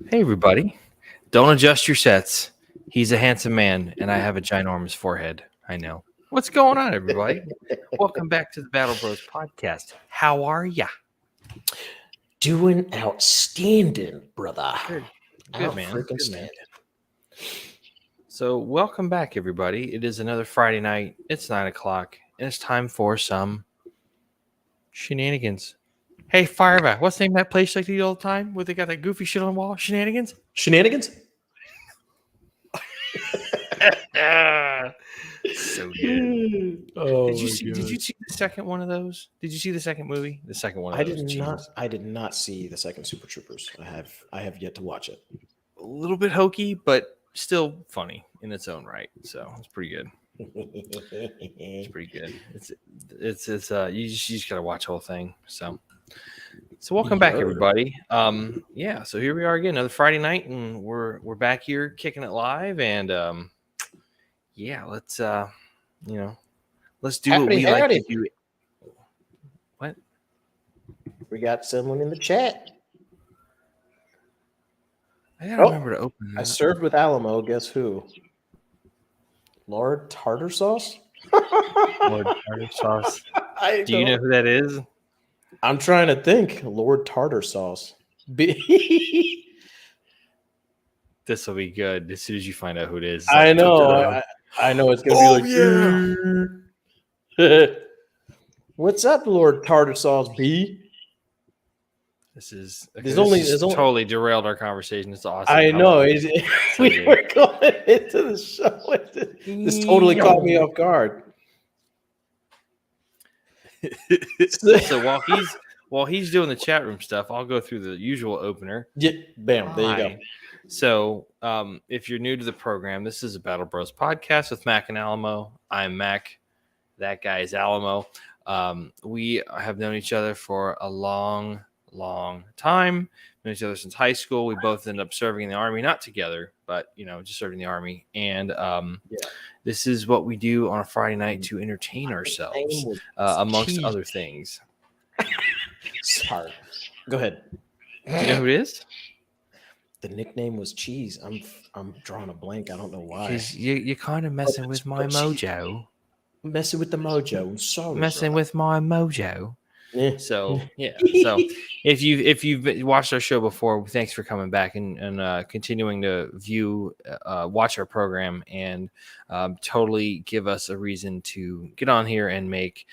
Hey, everybody. Don't adjust your sets. He's a handsome man, and I have a ginormous forehead. I know. What's going on, everybody? Welcome back to the Battle Bros podcast. How are ya? Doing outstanding, brother. Good, man. Freaking Good, man. standing. So, welcome back, everybody. It is another Friday night. It's 9 o'clock, and it's time for some shenanigans. Hey, Fireback, what's the name of that place like the old time where they got that goofy shit on the wall? Shenanigans? Shenanigans? So good. Oh, Did you see the second one of those? Did you see the second movie? The second one of I those. did not. Jesus. I did not see the second Super Troopers. I have yet to watch it. A little bit hokey, but still funny in its own right. So it's pretty good. It's pretty good. It's you just gotta watch the whole thing. So welcome back, everybody. Yeah. So here we are again, another Friday night, and we're back here kicking it live, and yeah, let's let's do what we like to do. What? We got someone in the chat. I gotta remember to open that. I served with Alamo. Guess who? Lord Tartar Sauce. Lord Tartar Sauce. Do you know who that is? I'm trying to think. Lord Tartar Sauce. This will be good as soon as you find out who it is. I know. I know it's gonna be like. Yeah. What's up, Lord Tartar Sauce B? This only totally derailed our conversation. It's awesome. I know. We were going into the show. This totally caught me off guard. So while he's doing the chat room stuff, I'll go through the usual opener. Yeah, bam, there you go. So if you're new to the program, this is a Battle Bros podcast with Mac and Alamo. I'm Mac. That guy is Alamo. We have known each other for a long time. Known each other since high school. We both ended up serving in the Army, not together, but just serving in the Army. And this is what we do on a Friday night to entertain ourselves, amongst other things. Sorry. Go ahead. Do you know who it is? The nickname was Cheese. I'm drawing a blank. I don't know why. You're kind of messing with my mojo. Messing with the mojo. I'm sorry. Messing with my mojo. Yeah. So So if you've watched our show before, thanks for coming back and continuing to watch our program and totally give us a reason to get on here and make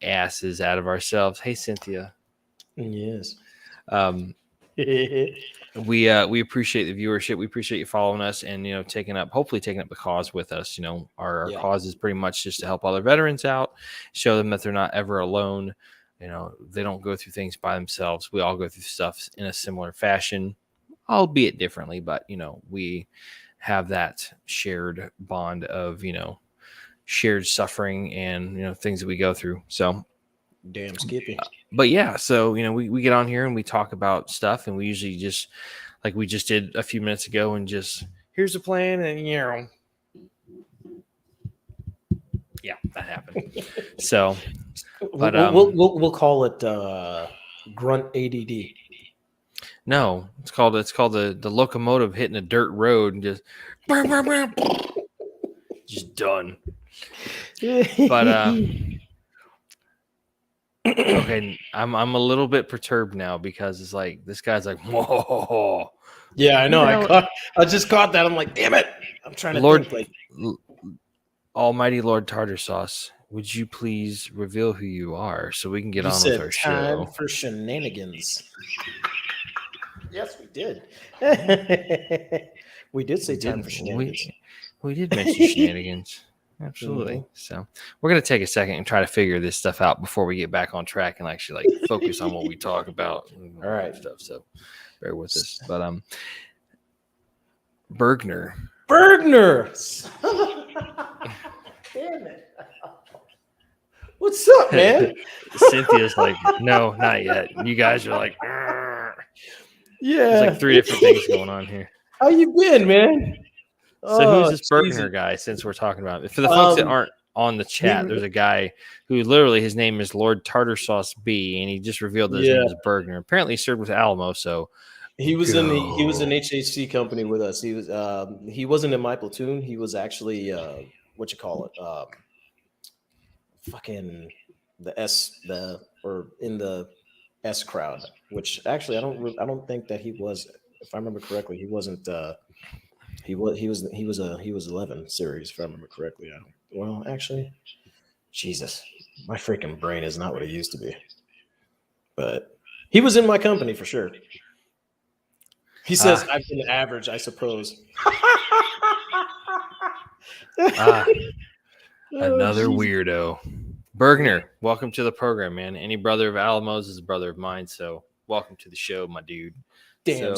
asses out of ourselves. Hey, Cynthia. Yes. We appreciate the viewership. We appreciate you following us and hopefully taking up the cause with us. Our cause is pretty much just to help other veterans out, show them that they're not ever alone. They don't go through things by themselves. We all go through stuff in a similar fashion, albeit differently, but we have that shared bond of shared suffering and things that we go through. So damn Skippy. But yeah, so we get on here and we talk about stuff, and we usually just like we just did a few minutes ago, and just here's the plan, and yeah, that happened. So, but we'll call it grunt ADD. No, it's called the locomotive hitting a dirt road and just just done. But okay, I'm a little bit perturbed now because it's like this guy's like, whoa. Yeah, I know. I just caught that. I'm like, damn it. I'm trying to think. Almighty Lord Tartar Sauce, would you please reveal who you are so we can get on with our show? Time for shenanigans. Yes, we did. We did say time for shenanigans. We did mention shenanigans. Absolutely. Mm-hmm. So we're going to take a second and try to figure this stuff out before we get back on track and actually focus on what we talk about. All right. Stuff. So bear with us. But Bergner. Damn it. What's up, man? Cynthia's like, no, not yet. You guys are like, yeah. There's like 3 different things going on here. How you been, man? So who's this Bergner guy, since we're talking about it? For the folks that aren't on the chat, there's a guy who literally his name is Lord Tartar Sauce B, and he just revealed that his name is Bergner. Apparently he served with Alamo, so He was in HHC company with us. He wasn't in my platoon. He was actually what you call it? Fucking in the S crowd, which actually I don't think that he was, if I remember correctly, he wasn't he was 11 series, if I remember correctly. Well, actually, Jesus, my freaking brain is not what it used to be. But he was in my company for sure. He says I've been average, I suppose. Another weirdo. Bergner, welcome to the program, man. Any brother of Alamos is a brother of mine, so welcome to the show, my dude. Damn,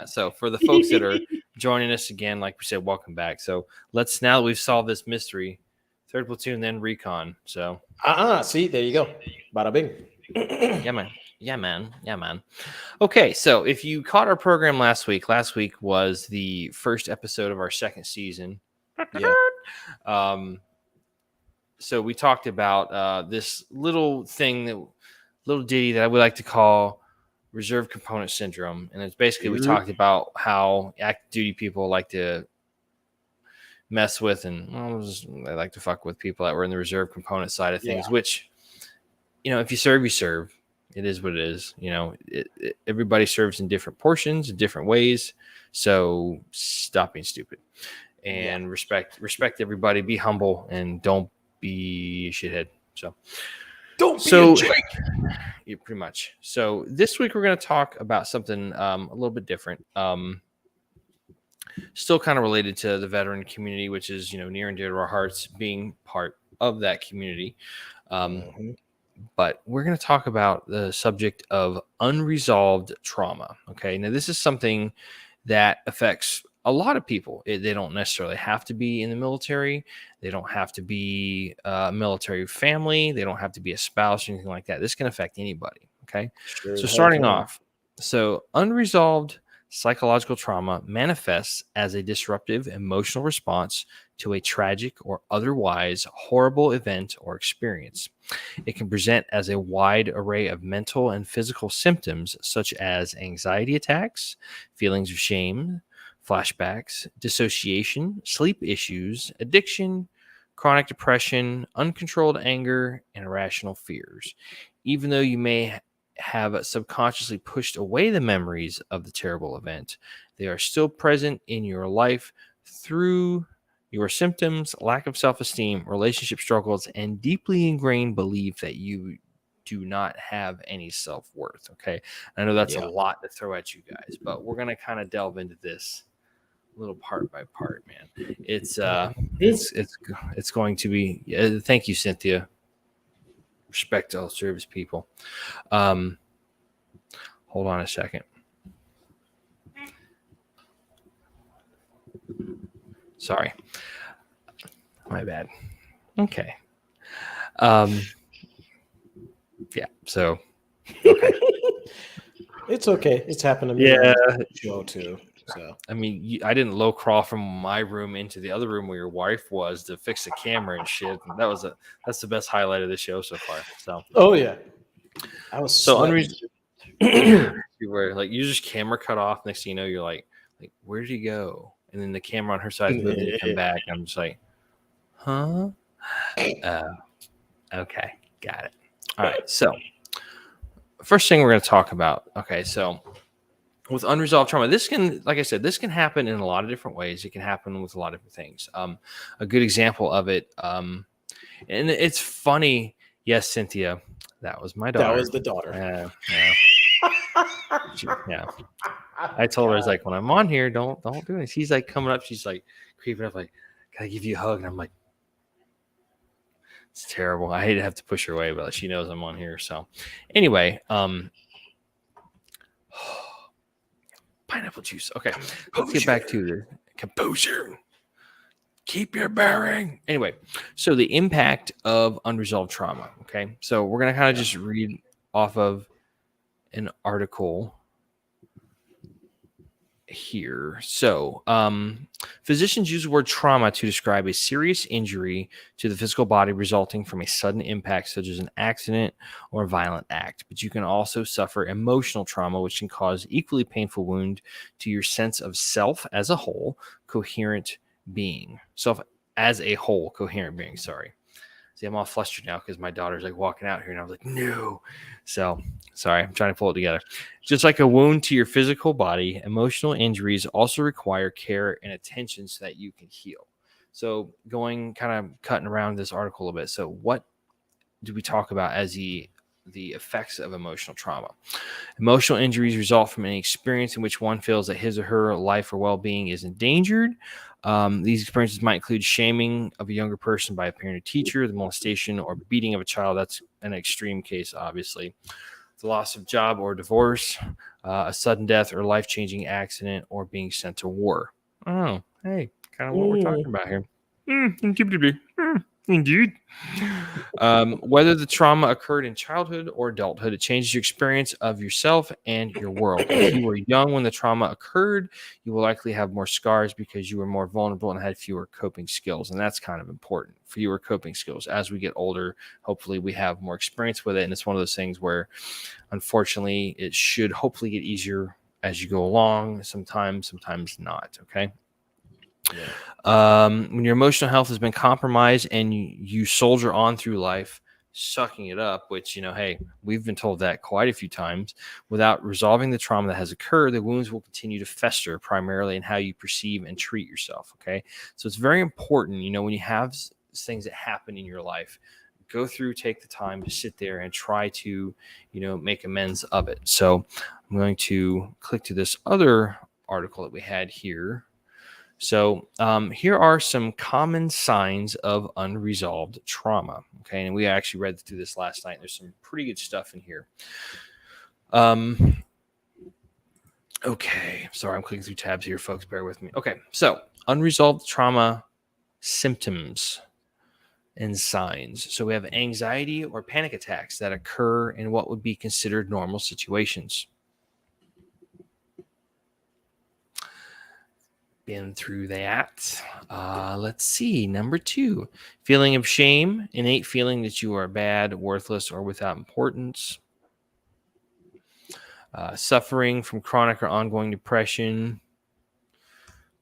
so for the folks that are joining us again, like we said, welcome back. So let's, now that we've solved this mystery, 3rd platoon, then recon. So see, there you go. Bada bing. Yeah, man. Okay, so if you caught our program last week was the first episode of our 2nd season. Yeah. So we talked about this little ditty that I would like to call reserve component syndrome. And it's basically, we talked about how active duty people like to mess with and they like to fuck with people that were in the reserve component side of things, which, if you serve, you serve. It is what it is. Everybody serves in different portions, in different ways. So stop being stupid and respect everybody. Be humble and don't be a shithead. So don't be a jerk. Yeah, pretty much. So this week we're going to talk about something a little bit different. Still kind of related to the veteran community, which is, near and dear to our hearts, being part of that community. But we're going to talk about the subject of unresolved trauma. Okay. Now, this is something that affects a lot of people. They don't necessarily have to be in the military. They don't have to be a military family. They don't have to be a spouse or anything like that. This can affect anybody. Okay. Sure. So starting off, unresolved psychological trauma manifests as a disruptive emotional response to a tragic or otherwise horrible event or experience. It can present as a wide array of mental and physical symptoms, such as anxiety attacks, feelings of shame, flashbacks, dissociation, sleep issues, addiction, chronic depression, uncontrolled anger, and irrational fears. Even though you may have subconsciously pushed away the memories of the terrible event, they are still present in your life through your symptoms, lack of self-esteem, relationship struggles, and deeply ingrained belief that you do not have any self-worth. Okay. I know that's a lot to throw at you guys, but we're going to kind of delve into this little part by part, man. It's going to be, thank you, Cynthia. Respect to all service people. Hold on a second. Sorry. My bad. Okay. Yeah. So. Okay. It's okay. It's happened to me. Yeah. Show too. So. I mean, I didn't low crawl from my room into the other room where your wife was to fix the camera and shit. And that's the best highlight of the show so far. So. Oh yeah. I was so you were like, you just camera cut off. Next thing you know, you're like, where did he go? And then the camera on her side moved and come back. I'm just like, huh? Okay, got it. All right. So, first thing we're going to talk about. Okay, so with unresolved trauma, this can, like I said, this can happen in a lot of different ways. It can happen with a lot of different things. A good example of it, and it's funny. Yes, Cynthia, that was my daughter. That was the daughter. Yeah. I told her, I was like, when I'm on here, don't do it. She's like coming up, she's like creeping up, like, can I give you a hug? And I'm like, it's terrible. I hate to have to push her away, but she knows I'm on here. So anyway, pineapple juice. Okay, let's get back to the composure. Keep your bearing. Anyway, so the impact of unresolved trauma. Okay, so we're gonna kind of just read off of an article. here. So, physicians use the word trauma to describe a serious injury to the physical body resulting from a sudden impact, such as an accident or a violent act. But you can also suffer emotional trauma, which can cause equally painful wound to your sense of self as a whole, coherent being. Self as a whole, coherent being. Sorry. See, I'm all flustered now because my daughter's like walking out here, and I was like, no. So, sorry, I'm trying to pull it together. Just like a wound to your physical body, emotional injuries also require care and attention so that you can heal. So, going kind of cutting around this article a bit. So, what do we talk about as the effects of emotional trauma? Emotional injuries result from an experience in which one feels that his or her life or well-being is endangered. These experiences might include shaming of a younger person by a parent or teacher, the molestation or beating of a child. That's an extreme case, obviously. The loss of job or divorce, a sudden death or life-changing accident, or being sent to war. Oh, hey, kind of what we're talking about here. Indeed. Whether the trauma occurred in childhood or adulthood, it changes your experience of yourself and your world. If you were young when the trauma occurred, you will likely have more scars because you were more vulnerable and had fewer coping skills. And that's kind of important, fewer coping skills. As we get older, hopefully we have more experience with it. And it's one of those things where, unfortunately, it should hopefully get easier as you go along. Sometimes not. Okay. When your emotional health has been compromised and you soldier on through life, sucking it up, which, hey, we've been told that quite a few times, without resolving the trauma that has occurred, the wounds will continue to fester, primarily in how you perceive and treat yourself. Okay. So it's very important, when you have things that happen in your life, go through, take the time to sit there and try to, make amends of it. So I'm going to click to this other article that we had here. So here are some common signs of unresolved trauma. Okay, and we actually read through this last night. There's some pretty good stuff in here. Okay, sorry, I'm clicking through tabs here, folks. Bear with me. Okay, so unresolved trauma symptoms and signs. So we have anxiety or panic attacks that occur in what would be considered normal situations. Been through that. Let's see. Number 2, feeling of shame, innate feeling that you are bad, worthless, or without importance. Suffering from chronic or ongoing depression.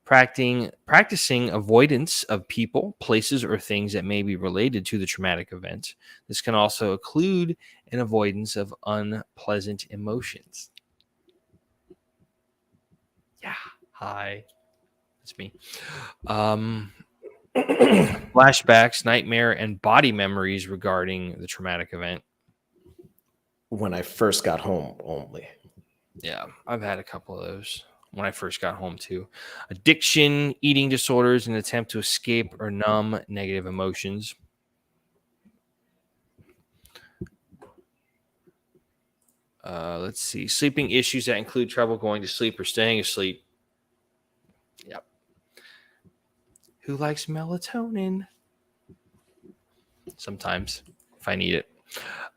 Practicing avoidance of people, places, or things that may be related to the traumatic event. This can also include an avoidance of unpleasant emotions. Yeah. Hi. That's me. Flashbacks, nightmare, and body memories regarding the traumatic event. When I first got home, only. Yeah, I've had a couple of those when I first got home too. Addiction, eating disorders, an attempt to escape or numb negative emotions. Let's see. Sleeping issues that include trouble going to sleep or staying asleep. Yep. Who likes melatonin? Sometimes, if I need it.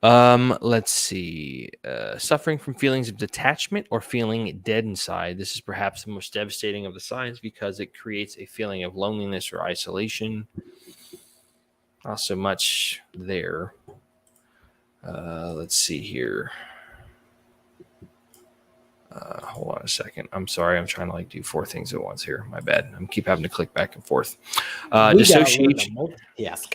Let's see. Suffering from feelings of detachment or feeling dead inside. This is perhaps the most devastating of the signs because it creates a feeling of loneliness or isolation. Not so much there. Let's see here. Hold on a second. I'm sorry. I'm trying to do 4 things at once here. My bad. I'm keep having to click back and forth. Dissociation. Yes.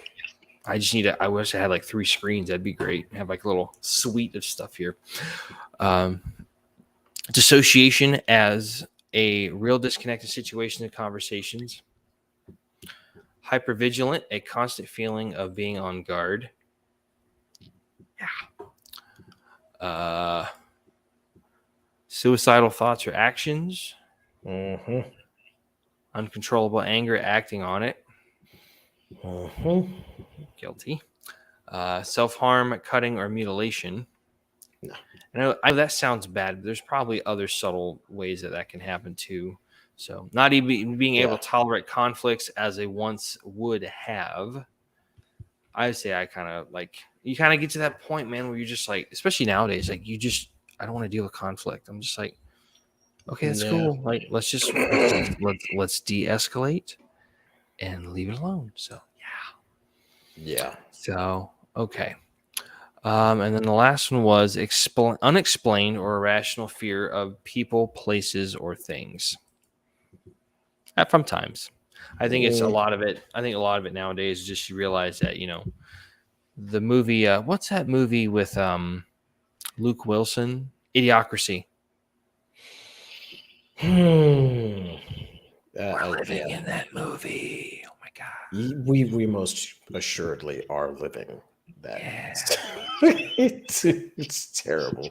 I just need I wish I had 3 screens. That'd be great. I have a little suite of stuff here. Dissociation as a real disconnected situation and conversations. Hypervigilant, a constant feeling of being on guard. Yeah. Suicidal thoughts or actions. Mm-hmm. Uncontrollable anger, acting on it. Mm-hmm. Guilty. Self-harm, cutting, or mutilation. No. I know that sounds bad, but there's probably other subtle ways that can happen too. So not even being able to tolerate conflicts as they once would have. I say I kind of you kind of get to that point, man, where you're just especially nowadays, I don't want to deal with conflict. I'm just Okay, that's Yeah. cool. Like, let's let's de-escalate and leave it alone. So Yeah. so okay. And then the last one was unexplained or irrational fear of people, places, or things. From times, I think it's a lot of it. I think a lot of it nowadays is just you realize that the movie. What's that movie with Luke Wilson? Idiocracy. Hmm. We're living Yeah. in that movie. Oh my god. We most assuredly are living that. Yeah. It's terrible.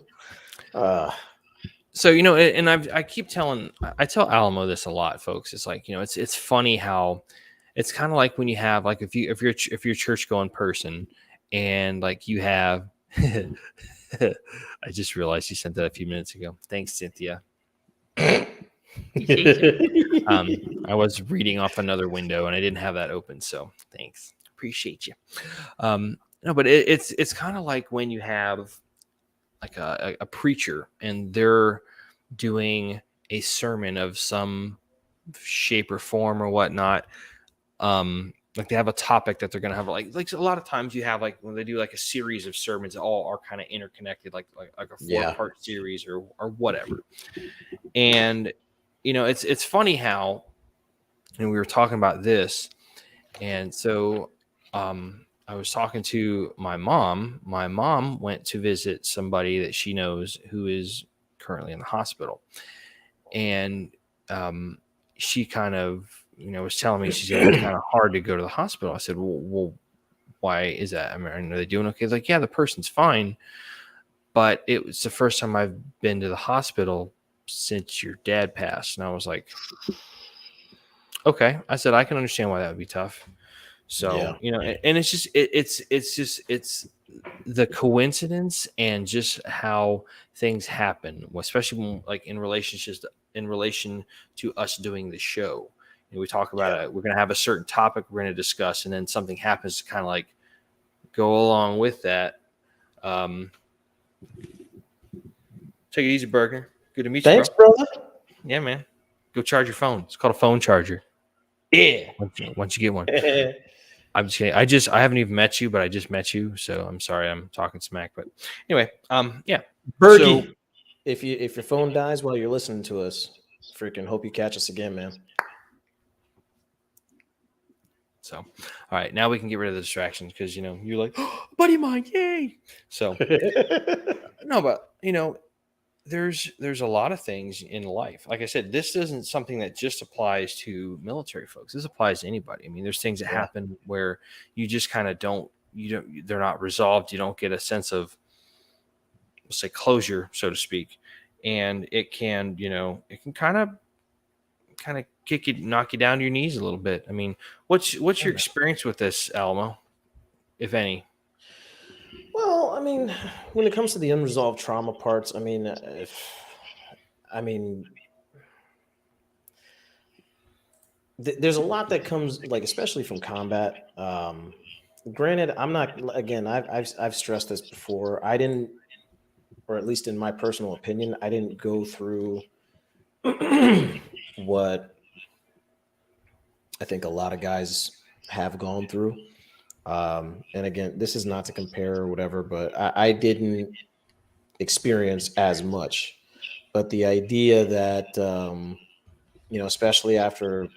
So and I tell Alamo this a lot, folks. It's like it's funny how it's kind of like when you have like if you're a church going person and like you have. I just realized you sent that a few minutes ago. Thanks, Cynthia. I was reading off another window and I didn't have that open, so thanks. Appreciate you. No, but it's kind of like when you have like a preacher and they're doing a sermon of some shape or form or whatnot. Like they have a topic that they're gonna have like a lot of times you have like when they do like a series of sermons, all are kind of interconnected, like a 4-part series or whatever. And it's funny how, and we were talking about this, and so I was talking to my mom. My mom went to visit somebody that she knows who is currently in the hospital, and she kind of was telling me, she said it's kind of hard to go to the hospital. I said, well, why is that? I mean, are they doing okay? Like, yeah, the person's fine, but it was the first time I've been to the hospital since your dad passed. And I was like, okay. I said, I can understand why that would be tough. So, and it's just, it's the coincidence and just how things happen, especially when, like in relationships, in relation to us doing the show. We talk about it. We're going to have a certain topic we're going to discuss, and then something happens to kind of like go along with that. Take it easy, Burger. Good to meet you, bro. Thanks, brother. Yeah, man. Go charge your phone. It's called a phone charger. Yeah. Once you get one. I'm just kidding. I haven't even met you, but I just met you, so I'm sorry I'm talking smack. But anyway, yeah. Bergie, so, if your phone dies while you're listening to us, freaking hope you catch us again, man. So, all right, now we can get rid of the distractions because you're like, oh, buddy of mine, yay! So, no, but there's a lot of things in life. Like I said, this isn't something that just applies to military folks. This applies to anybody. I mean, there's things that happen where you just kind of they're not resolved. You don't get a sense of, let's say, closure, so to speak. And it can kind of kick you, knock you down to your knees a little bit. I mean, what's your experience with this, Alamo, if any? Well, I mean, when it comes to the unresolved trauma parts, I mean, there's a lot that comes, like, especially from combat. Granted, I'm not, again, I've stressed this before. I didn't, or at least in my personal opinion, I didn't go through what I think a lot of guys have gone through. And again, this is not to compare or whatever, but I didn't experience as much. But the idea that, especially after,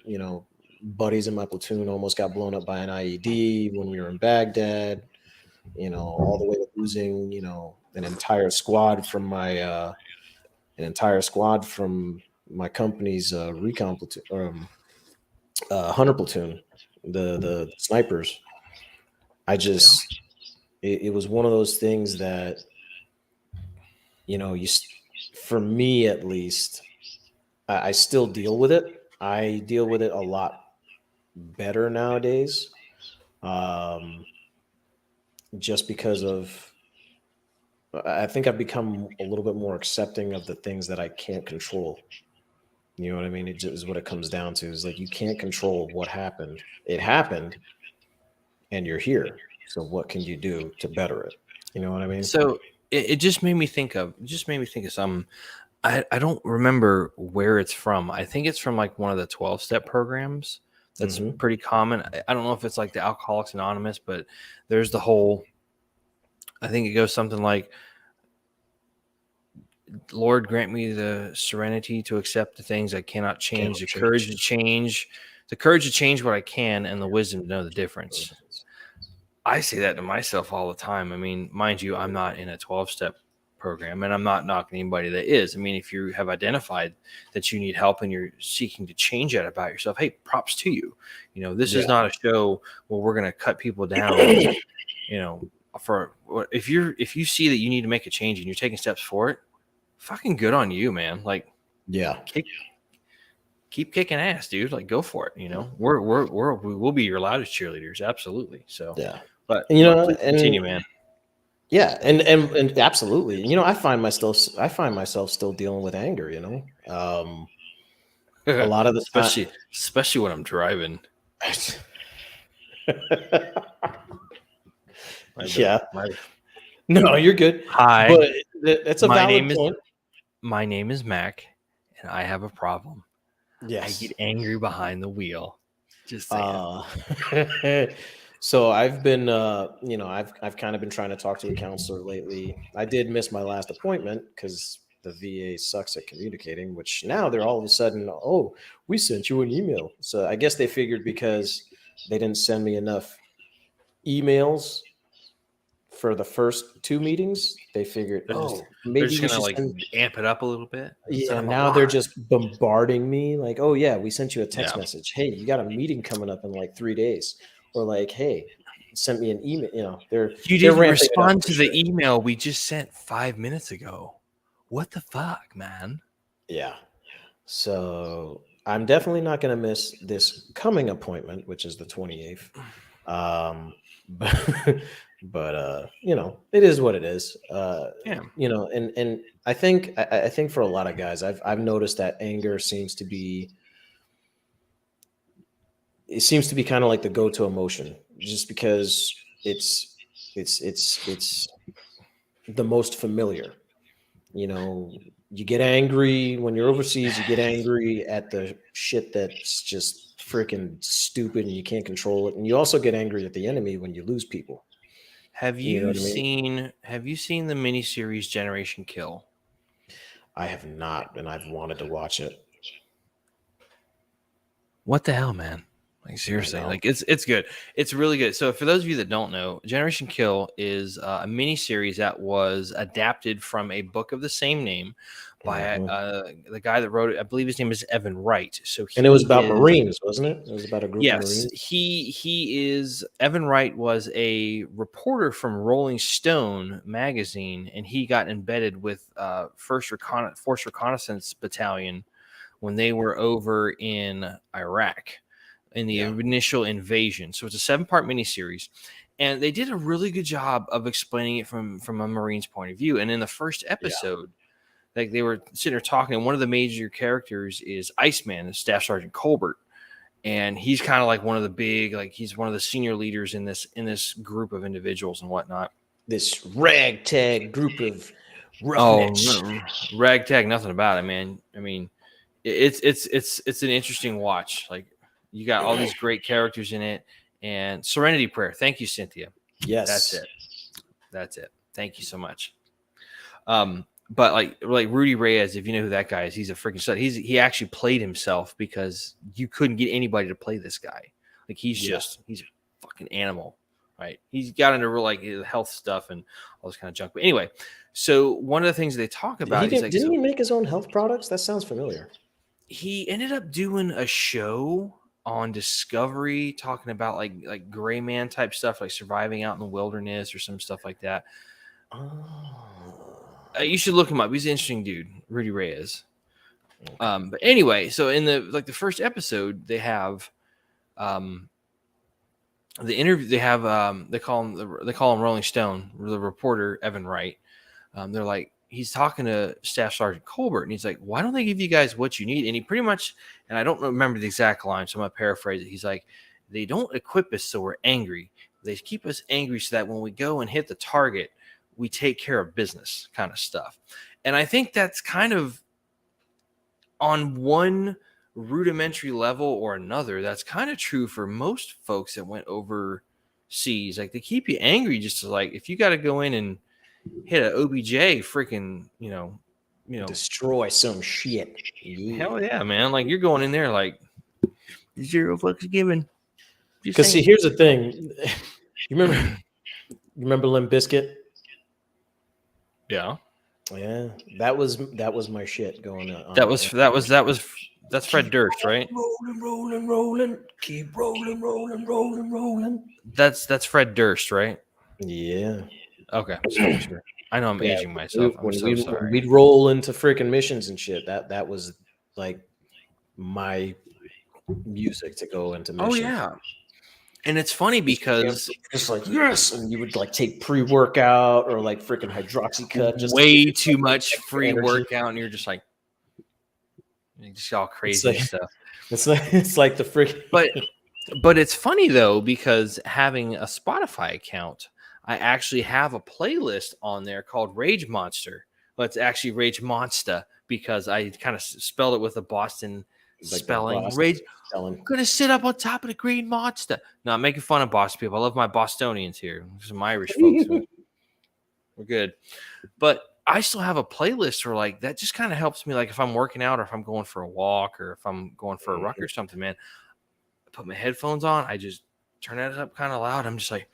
buddies in my platoon almost got blown up by an IED when we were in Baghdad, all the way to losing, an entire squad from my company's recon platoon, hunter platoon, the snipers. It was one of those things that, for me at least, I still deal with it. I deal with it a lot better nowadays, just because of, I think I've become a little bit more accepting of the things that I can't control. You know what I mean? It is what it comes down to, is like, you can't control what happened. It happened and you're here. So what can you do to better it? You know what I mean? So it just made me think of something. I don't remember where it's from. I think it's from like one of the 12-step programs. That's pretty common. I don't know if it's like the Alcoholics Anonymous, but there's the whole, I think it goes something like, Lord, grant me the serenity to accept the things I cannot change, the courage to change what I can, and the wisdom to know the difference. I say that to myself all the time. I mean, mind you, I'm not in a 12-step program, and I'm not knocking anybody that is. I mean, if you have identified that you need help and you're seeking to change that about yourself, hey, props to you. You know, this is not a show where we're going to cut people down. You know, if you see that you need to make a change and you're taking steps for it, fucking good on you, man. Like, keep kicking ass, dude. Like, go for it. You know, we will be your loudest cheerleaders, absolutely. So but and, you know, please continue, man. Yeah, and absolutely. You know, I find myself still dealing with anger. You know, a lot of the especially when I'm driving. No, you're good. Hi, but that's a valid point. My name is Mac, and I have a problem. Yes, I get angry behind the wheel. Just saying. So I've been, you know, I've kind of been trying to talk to a counselor lately. I did miss my last appointment because the VA sucks at communicating. Which now they're all of a sudden, oh, we sent you an email. So I guess they figured because they didn't send me enough emails for the first 2 meetings, they figured, maybe they're just gonna like amp it up a little bit. Yeah, now they're just bombarding me like, oh yeah, we sent you a text message. Hey, you got a meeting coming up in like 3 days, or like, hey, sent me an email. You know, you didn't respond to the email we just sent 5 minutes ago. What the fuck, man? Yeah. So I'm definitely not going to miss this coming appointment, which is the 28th. But you know, it is what it is. You know, and I think for a lot of guys, I've noticed that anger seems to be kind of like the go-to emotion, just because it's the most familiar. You know, you get angry when you're overseas, you get angry at the shit that's just freaking stupid and you can't control it. And you also get angry at the enemy when you lose people. Have you seen the miniseries Generation Kill? I have not, and I've wanted to watch it. What the hell, man? Like, seriously, like it's good. It's really good. So for those of you that don't know, Generation Kill is a miniseries that was adapted from a book of the same name by the guy that wrote it. I believe his name is Evan Wright. So and it was about Marines, wasn't it? It was about a group of Marines. Yes, Evan Wright was a reporter from Rolling Stone magazine, and he got embedded with Force Reconnaissance Battalion when they were over in Iraq in the initial invasion. So it's a 7-part miniseries, and they did a really good job of explaining it from a Marine's point of view. And in the first episode, like, they were sitting there talking, and one of the major characters is Iceman, Staff Sergeant Colbert. And he's kind of like one of the big, like, he's one of the senior leaders in this group of individuals and whatnot. This ragtag group of roughnecks. Ragtag, nothing about it, man. I mean, it's an interesting watch. Like, you got all these great characters in it. And Serenity Prayer. Thank you, Cynthia. Yes. That's it. Thank you so much. But like Rudy Reyes, if you know who that guy is, he's a freaking stud. He actually played himself because you couldn't get anybody to play this guy. Like, he's a fucking animal, right? He's got into real, like, health stuff and all this kind of junk. But anyway, so one of the things they talk about is, like, didn't he make his own health products? That sounds familiar. He ended up doing a show on Discovery talking about like gray man type stuff, like surviving out in the wilderness or some stuff like that. You should look him up. He's an interesting dude, Rudy Reyes. But anyway, so in the first episode, they have the interview. They have they call him Rolling Stone, the reporter Evan Wright. They're like, he's talking to Staff Sergeant Colbert, and he's like, why don't they give you guys what you need? And he pretty much, and I don't remember the exact line, so I'm going to paraphrase it. He's like, they don't equip us so we're angry. They keep us angry so that when we go and hit the target, we take care of business, kind of stuff. And I think that's kind of on one rudimentary level or another, that's kind of true for most folks that went overseas. Like, they keep you angry just to, like, if you got to go in and hit an OBJ freaking, destroy some shit. Hell yeah, man. Like, you're going in there like 0 fucks given. Because see, here's the thing. You remember Limp Bizkit? Yeah. Yeah, that was my shit going on. That's Fred Durst, right? Rolling, keep rolling. That's Fred Durst, right? Yeah. Okay, so sure. I know I'm aging myself. I'm so sorry. When we'd roll into freaking missions and shit, that was like my music to go into missions. Oh yeah. And it's funny because just like, yes, and you would like take pre-workout or like freaking hydroxycut, just way too much free workout, and you're just like, you just all crazy stuff. It's like the freaking. But it's funny though, because having a Spotify account, I actually have a playlist on there called Rage Monster. Well, it's actually Rage Monster because I kind of spelled it with a Boston spelling. Rage. I'm gonna sit up on top of the Green Monster. No, I'm making fun of Boston people. I love my Bostonians here. Some Irish folks. We're good. But I still have a playlist where, like, that just kind of helps me. Like, if I'm working out or if I'm going for a walk or if I'm going for a ruck or something, man, I put my headphones on. I just turn that up kind of loud. I'm just like,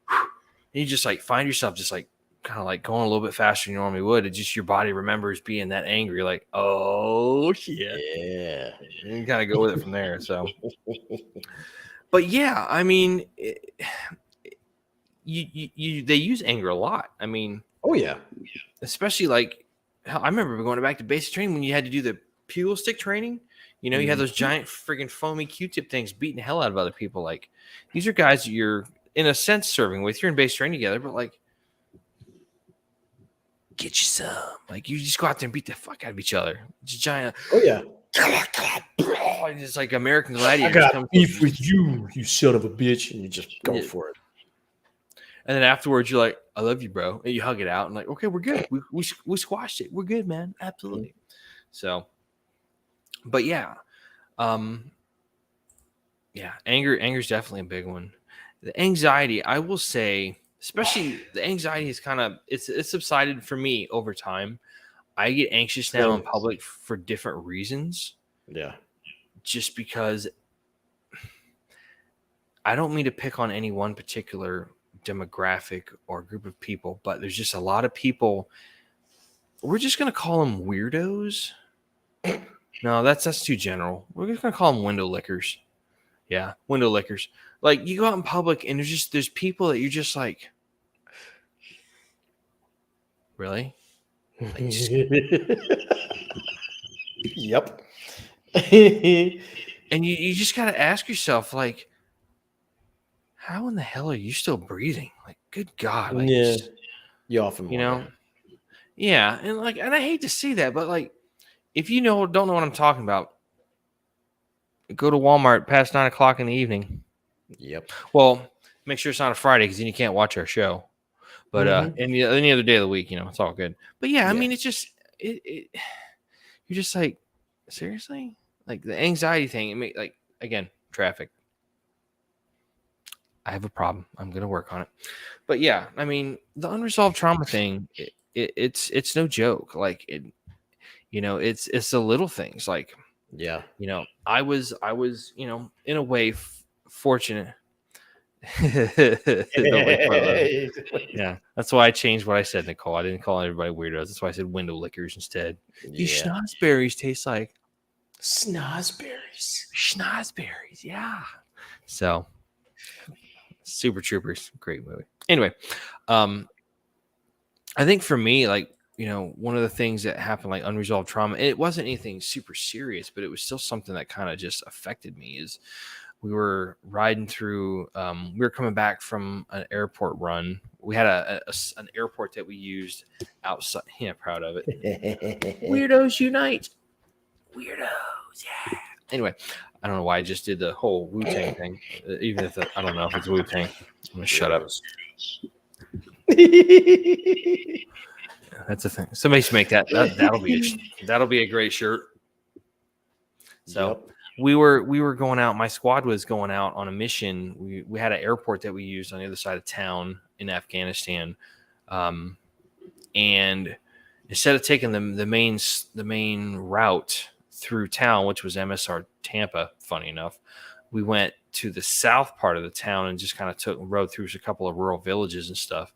and you just like find yourself just like kind of like going a little bit faster than you normally would. It just, your body remembers being that angry, like, oh shit. Yeah. And you kind of go with it from there. So, but yeah, I mean, they use anger a lot. I mean, oh yeah, especially like, I remember going back to basic training when you had to do the pugil stick training. You know, you had those giant freaking foamy Q-tip things beating the hell out of other people. Like, these are guys that you're in a sense serving with. You're in base training together, but like, get you some. Like, you just go out there and beat the fuck out of each other. It's giant. Oh yeah. It's like American Gladiators. I got beef with you, you son of a bitch, and you just go for it. And then afterwards, you're like, I love you, bro. And you hug it out and like, okay, we're good. We squashed it. We're good, man. Absolutely. So, but yeah. Yeah, anger is definitely a big one. The anxiety, I will say, especially the anxiety is kind of, it's subsided for me over time. I get anxious now in public for different reasons. Yeah. Just because I don't mean to pick on any one particular demographic or group of people, but there's just a lot of people, we're just going to call them weirdos. No, that's too general. We're just going to call them window lickers. Yeah, window lickers. Like, you go out in public and there's people that you're just like, really? Like, yep. And you just got to ask yourself, like, how in the hell are you still breathing? Like, good God. Like, yeah. You often, you know? Yeah. And like, and I hate to see that, but like, if you don't know what I'm talking about, go to Walmart past 9 o'clock in the evening. Yep. Well, make sure it's not a Friday, because then you can't watch our show. But any other day of the week, it's all good. But yeah, I mean, it's just you're just like, seriously, like the anxiety thing. Like, again, traffic. I have a problem. I'm gonna work on it. But yeah, I mean, the unresolved trauma thing. It's no joke. Like it's the little things. Like, yeah, I was in a way fortunate. Yeah, that's why I changed what I said, Nicole. I didn't call everybody weirdos. That's why I said window lickers instead. These schnozberries taste like snozberries. Yeah. So, Super Troopers, great movie. Anyway, I think for me, like, one of the things that happened, like unresolved trauma, it wasn't anything super serious, but it was still something that kind of just affected me. Is we were riding through, we were coming back from an airport run. We had an airport that we used outside. Yeah, proud of it. Weirdos unite. Weirdos, yeah. Anyway, I don't know why I just did the whole Wu-Tang thing. Even if I don't know if it's Wu-Tang. I'm going to shut up. That's a thing. Somebody should make that. That'll be a great shirt. So we were going out. My squad was going out on a mission. We had an airport that we used on the other side of town in Afghanistan, and instead of taking the main route through town, which was MSR Tampa, funny enough, we went to the south part of the town and just kind of rode through a couple of rural villages and stuff.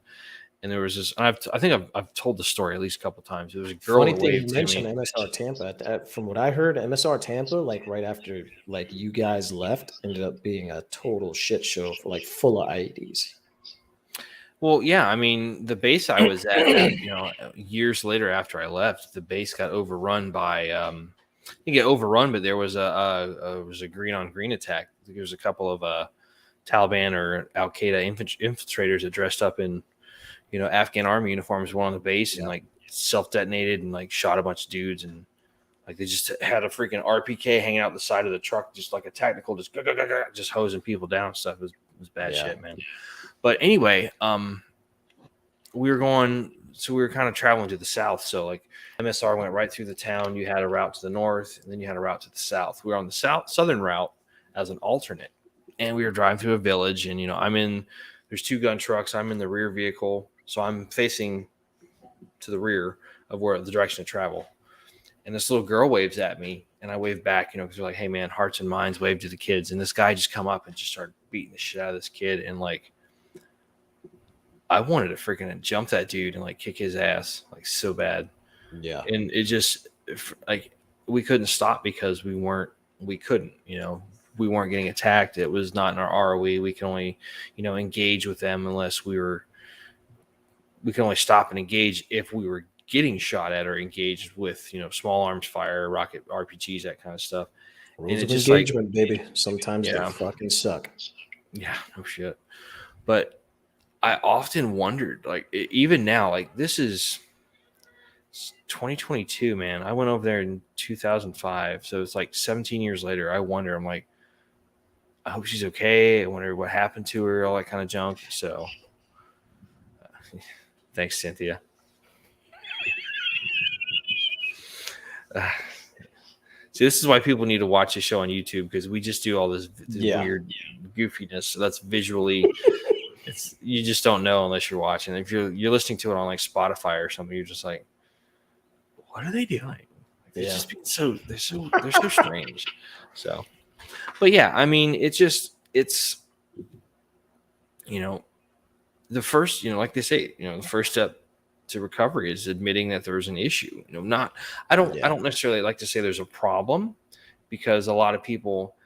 And there was this. I think I've told the story at least a couple of times. There was a girl. Funny thing you mentioned MSR Tampa. From what I heard, MSR Tampa, like right after like you guys left, ended up being a total shit show for like full of IEDs. Well, yeah, I mean, the base I was at, years later after I left, the base got overrun by. You get overrun, but there was a green on green attack. There was a couple of Taliban or Al Qaeda infiltrators that dressed up in, Afghan army uniforms, went on the base and like self detonated and like shot a bunch of dudes, and like they just had a freaking RPK hanging out the side of the truck, just like a tactical, just hosing people down and stuff. It was bad shit, man. But anyway, we were kind of traveling to the south. So like MSR went right through the town. You had a route to the north, and then you had a route to the south. We were on the southern route as an alternate, and we were driving through a village. And there's 2 gun trucks. I'm in the rear vehicle, so I'm facing to the rear of where the direction of travel. And this little girl waves at me, and I wave back, because they're like, "Hey man, hearts and minds, wave to the kids." And this guy just come up and just started beating the shit out of this kid, and like, I wanted to freaking jump that dude and like kick his ass like so bad. Yeah. And it just like we couldn't stop because we couldn't, we weren't getting attacked. It was not in our ROE. We can only, engage with them unless we can only stop and engage if we were getting shot at or engaged with, small arms fire, rocket RPGs, that kind of stuff. Rules of engagement, baby. Sometimes they fucking suck. Yeah, no shit. But I often wondered, like, even now, like, this is 2022, man. I went over there in 2005, so it's like 17 years later. I wonder, I'm like, I hope she's okay. I wonder what happened to her, all that kind of junk. So, thanks, Cynthia. See, this is why people need to watch the show on YouTube, because we just do all this weird goofiness. So that's visually... you just don't know unless you're watching. If you're listening to it on like Spotify or something, you're just like, what are they doing? Like, they're so strange. So, but yeah, I mean, it's the first, like they say, the first step to recovery is admitting that there's an issue. I don't necessarily like to say there's a problem, because a lot of people,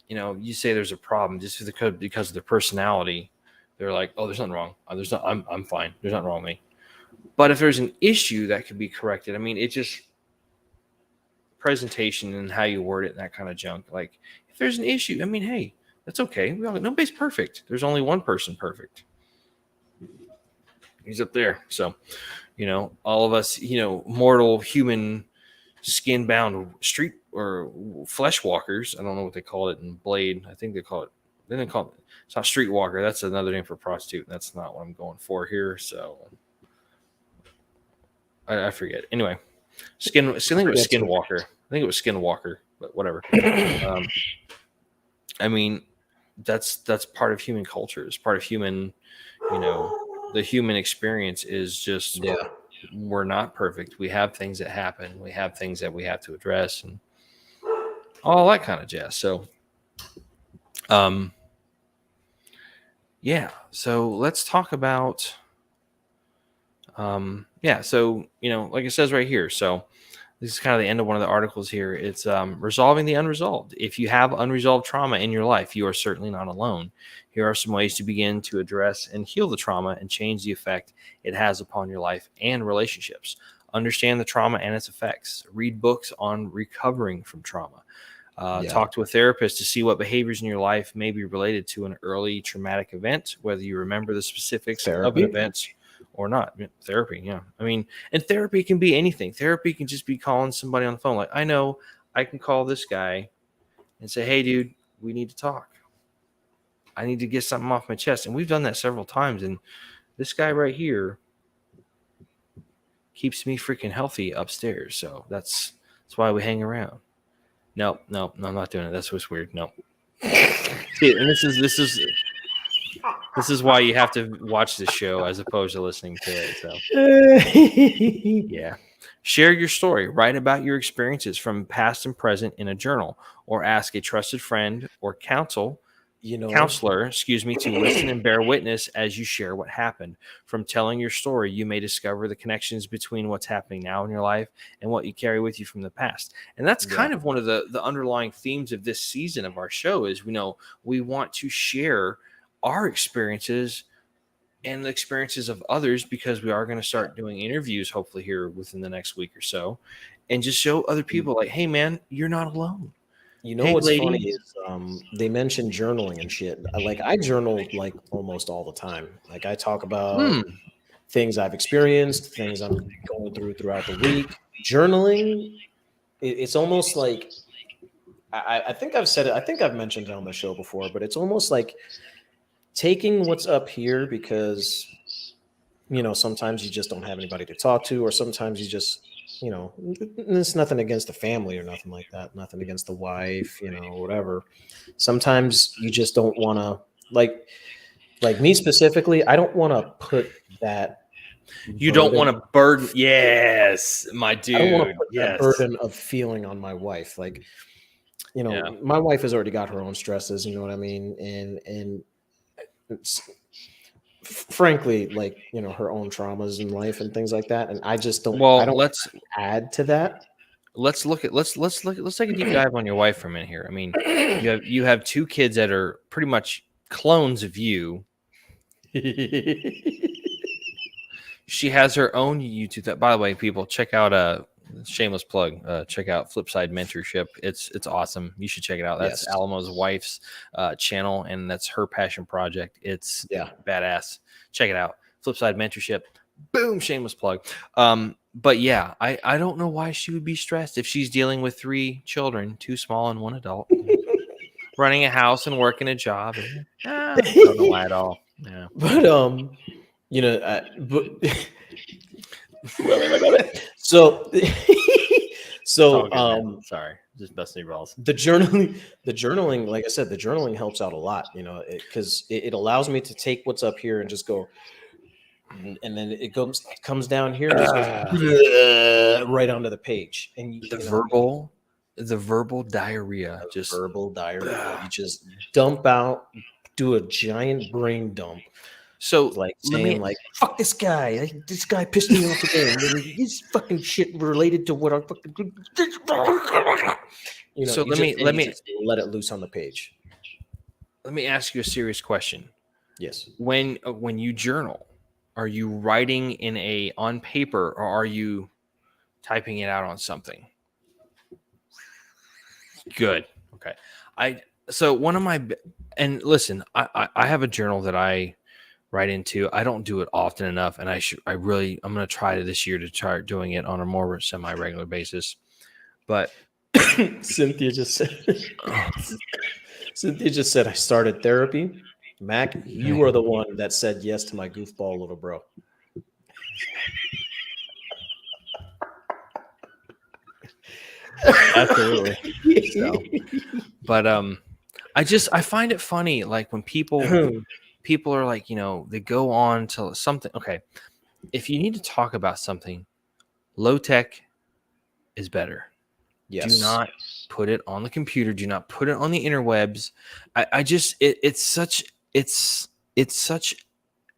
you say there's a problem just because of their personality. They're like, oh, there's nothing wrong. I'm fine. There's nothing wrong with me. But if there's an issue that can be corrected, I mean, it just presentation and how you word it and that kind of junk. Like, if there's an issue, I mean, hey, that's okay. Nobody's perfect. There's only one person perfect. He's up there. So, all of us, mortal human skin bound street or flesh walkers. I don't know what they call it in Blade. I think they call it. They didn't call it. It's not streetwalker. That's another name for prostitute. That's not what I'm going for here. So I forget. Anyway, I think it was skinwalker. I think it was skinwalker, but whatever. I mean, that's part of human culture. It's part of human, the human experience is just, we're not perfect. We have things that happen. We have things that we have to address and all that kind of jazz. So, yeah. So let's talk about, so, like it says right here. So this is kind of the end of one of the articles here. It's resolving the unresolved. If you have unresolved trauma in your life, you are certainly not alone. Here are some ways to begin to address and heal the trauma and change the effect it has upon your life and relationships. Understand the trauma and its effects. Read books on recovering from trauma. Talk to a therapist to see what behaviors in your life may be related to an early traumatic event, whether you remember the specifics of an event or not. Therapy, yeah. I mean, and therapy can be anything. Therapy can just be calling somebody on the phone. Like, I know I can call this guy and say, hey, dude, we need to talk. I need to get something off my chest. And we've done that several times. And this guy right here keeps me freaking healthy upstairs. So that's why we hang around. No, I'm not doing it. That's what's weird. No. See, and this is why you have to watch the show as opposed to listening to it. So, yeah. Share your story. Write about your experiences from past and present in a journal, or ask a trusted friend or counselor, to listen and bear witness as you share what happened. From telling your story, you may discover the connections between what's happening now in your life and what you carry with you from the past. And that's kind of one of the underlying themes of this season of our show is, we want to share our experiences and the experiences of others, because we are going to start doing interviews hopefully here within the next week or so, and just show other people like, hey man, you're not alone. Hey, What's lady. funny is they mentioned journaling and shit. Like I journal like almost all the time. Like I talk about things I've experienced, things I'm going through throughout the week. Journaling, it's almost like I think I've said it. I think I've mentioned it on the show before, but it's almost like taking what's up here because, sometimes you just don't have anybody to talk to, or sometimes you just, it's nothing against the family or nothing like that. Nothing against the wife, whatever. Sometimes you just don't want to, like me specifically, I don't want to put that. You don't want to burden. Yes, my dude. I don't want to put that burden of feeling on my wife. Like, my wife has already got her own stresses, you know what I mean? And it's, frankly, like, her own traumas in life and things like that. And I just don't, let's add to that. Let's take a deep dive on your wife for a minute here. I mean, you have two kids that are pretty much clones of you. She has her own YouTube. By the way, people, check out shameless plug. Check out Flipside Mentorship. It's awesome. You should check it out. That's Alamo's wife's channel, and that's her passion project. It's badass. Check it out. Flipside Mentorship. Boom, shameless plug. But yeah, I don't know why she would be stressed if she's dealing with 3 children, 2 small and 1 adult, running a house and working a job. I don't know why at all. Yeah, but so sorry, just busting your balls. The journaling, like I said, the journaling helps out a lot, because it allows me to take what's up here and just go, and then it comes down here and just goes right onto the page, and the verbal diarrhea, you just dump out, do a giant brain dump. So, like saying, fuck this guy. This guy pissed me off again. His fucking shit related to what I fucking. So let me just let it loose on the page. Let me ask you a serious question. Yes. When you journal, are you writing on paper, or are you typing it out on something? Good. Okay. So one of my, and listen, I have a journal that I write into. I don't do it often enough, and I'm going to try this year to start doing it on a more semi-regular basis. But Cynthia just said I started therapy. Mac, you are the one that said yes to my goofball little bro. Absolutely. So, but I find it funny, like when people are like, they go on to something. Okay, if you need to talk about something, low tech is better. Yes. Do not put it on the computer. Do not put it on the interwebs. It's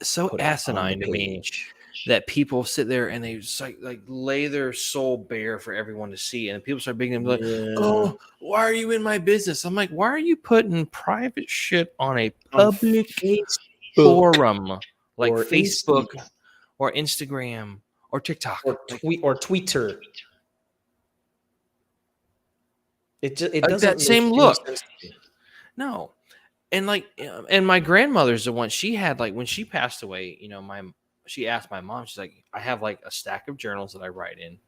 so asinine to me that people sit there and they just like lay their soul bare for everyone to see, and people start begging them like, "Oh, why are you in my business?" I'm like, "Why are you putting private shit on a public forum like Facebook or Instagram or TikTok or Twitter?" It doesn't that same look. No. And and my grandmother's the one. She had, like, when she passed away, she asked my mom, she's like, I have like a stack of journals that I write in.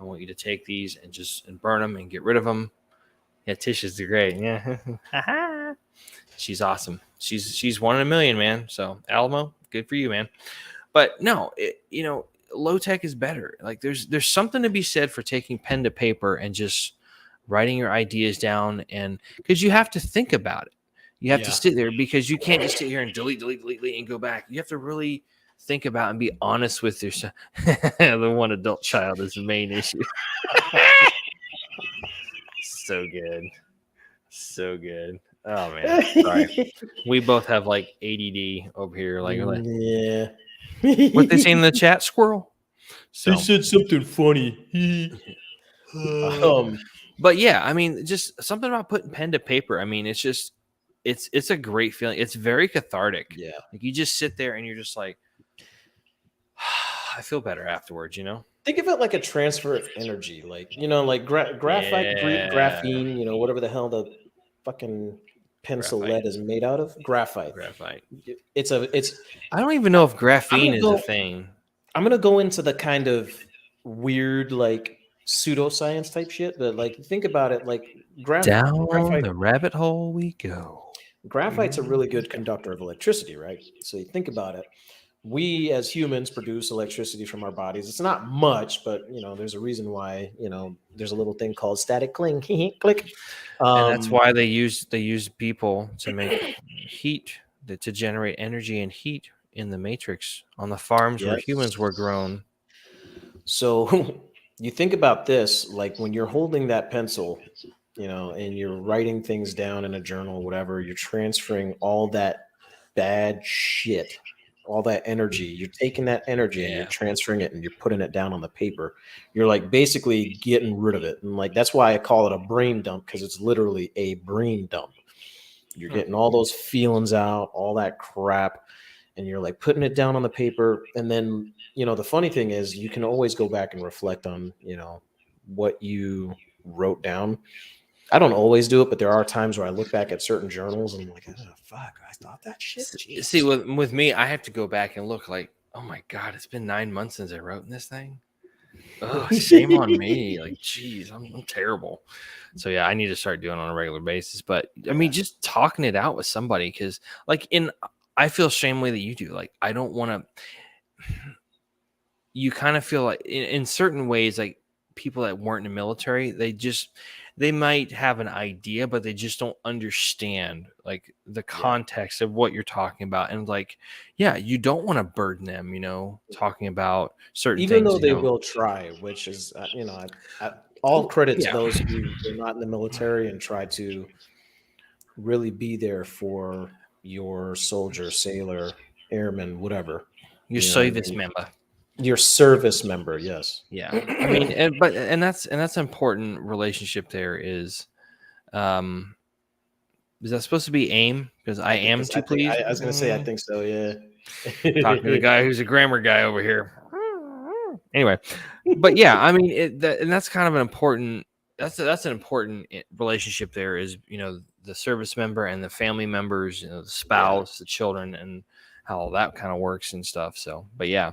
I want you to take these and burn them and get rid of them. Yeah, Tish is great. Yeah. She's awesome. She's 1 in a million, man. So Alamo, good for you, man. But no, low tech is better. Like there's something to be said for taking pen to paper and just writing your ideas down, and because you have to think about it. You have to sit there because you can't just sit here and delete and go back. You have to really think about and be honest with yourself. The one adult child is the main issue. So good. So good. Oh man. Sorry. We both have like ADD over here. Like yeah. what they say in the chat, squirrel. So they said something funny. But yeah, I mean, just something about putting pen to paper. I mean, it's just it's a great feeling. It's very cathartic. Yeah. Like you just sit there and you're just like, I feel better afterwards, you know? Think of it like a transfer of energy, like, you know, like graphite, graphene, you know, whatever the hell the fucking pencil lead is made out of. Graphite. It's I don't even know if graphene is a thing. I'm gonna go into the kind of weird, like pseudoscience type shit, but like think about it, like graphite, the rabbit hole we go. Graphite's a really good conductor of electricity, right? So you think about it. We as humans produce electricity from our bodies. It's not much, but you know, there's a reason why, you know, there's a little thing called static cling, click. And that's why they use people to make heat, to generate energy and heat in the Matrix on the farms where humans were grown. So you think about this, like when you're holding that pencil, you know, and you're writing things down in a journal or whatever, you're transferring all that bad shit, all that energy. You're taking that energy and you're transferring it and you're putting it down on the paper. You're like basically getting rid of it. And like that's why I call it a brain dump, because it's literally a brain dump. You're getting all those feelings out, all that crap, and you're like putting it down on the paper. And then, you know, the funny thing is you can always go back and reflect on, you know, what you wrote down. I don't always do it, but there are times where I look back at certain journals and I'm like, oh, fuck, I thought that shit. Jeez. See, with me, I have to go back and look like, oh my God, it's been 9 months since I wrote in this thing. Oh, shame on me. Like, geez, I'm terrible. So yeah, I need to start doing it on a regular basis. But I mean, just talking it out with somebody, because like I feel same way that you do. Like, I don't want to, you kind of feel like in certain ways, like people that weren't in the military, they might have an idea, but they just don't understand like the context of what you're talking about. And like, yeah, you don't want to burden them, you know, talking about certain things. Even though they will try, which is, you know, all credit to those who are not in the military and try to really be there for your soldier, sailor, airman, whatever. Your service member. Your service member, yes. Yeah. I mean, and that's an important relationship there is that supposed to be aim? Because I am to please. I was gonna say I think so, yeah. Talking to the guy who's a grammar guy over here. Anyway, but yeah, I mean, and that's kind of an important. That's an important relationship. There is, you know, the service member and the family members, you know, the spouse, the children, and how all that kind of works and stuff. So, but yeah,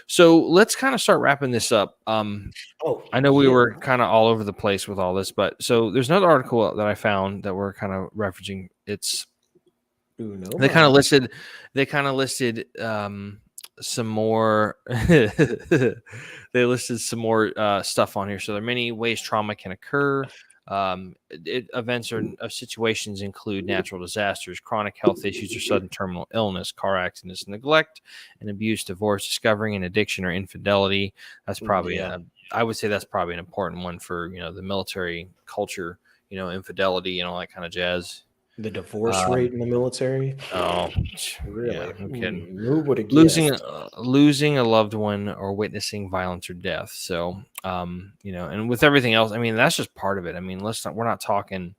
so let's kind of start wrapping this up. I know we were kind of all over the place with all this, but so there's another article that I found that we're kind of referencing. It's they kind of listed some more they listed some more stuff on here. So there are many ways trauma can occur. Events or situations include natural disasters, chronic health issues or sudden terminal illness, car accidents, neglect and abuse, divorce, discovering an addiction or infidelity. That's probably I would say that's probably an important one for, you know, the military culture, you know, infidelity and all that kind of jazz. The divorce rate in the military? Oh, really? Yeah, I'm kidding. Who would have losing a loved one or witnessing violence or death. So, you know, and with everything else, I mean, that's just part of it. I mean, we're not talking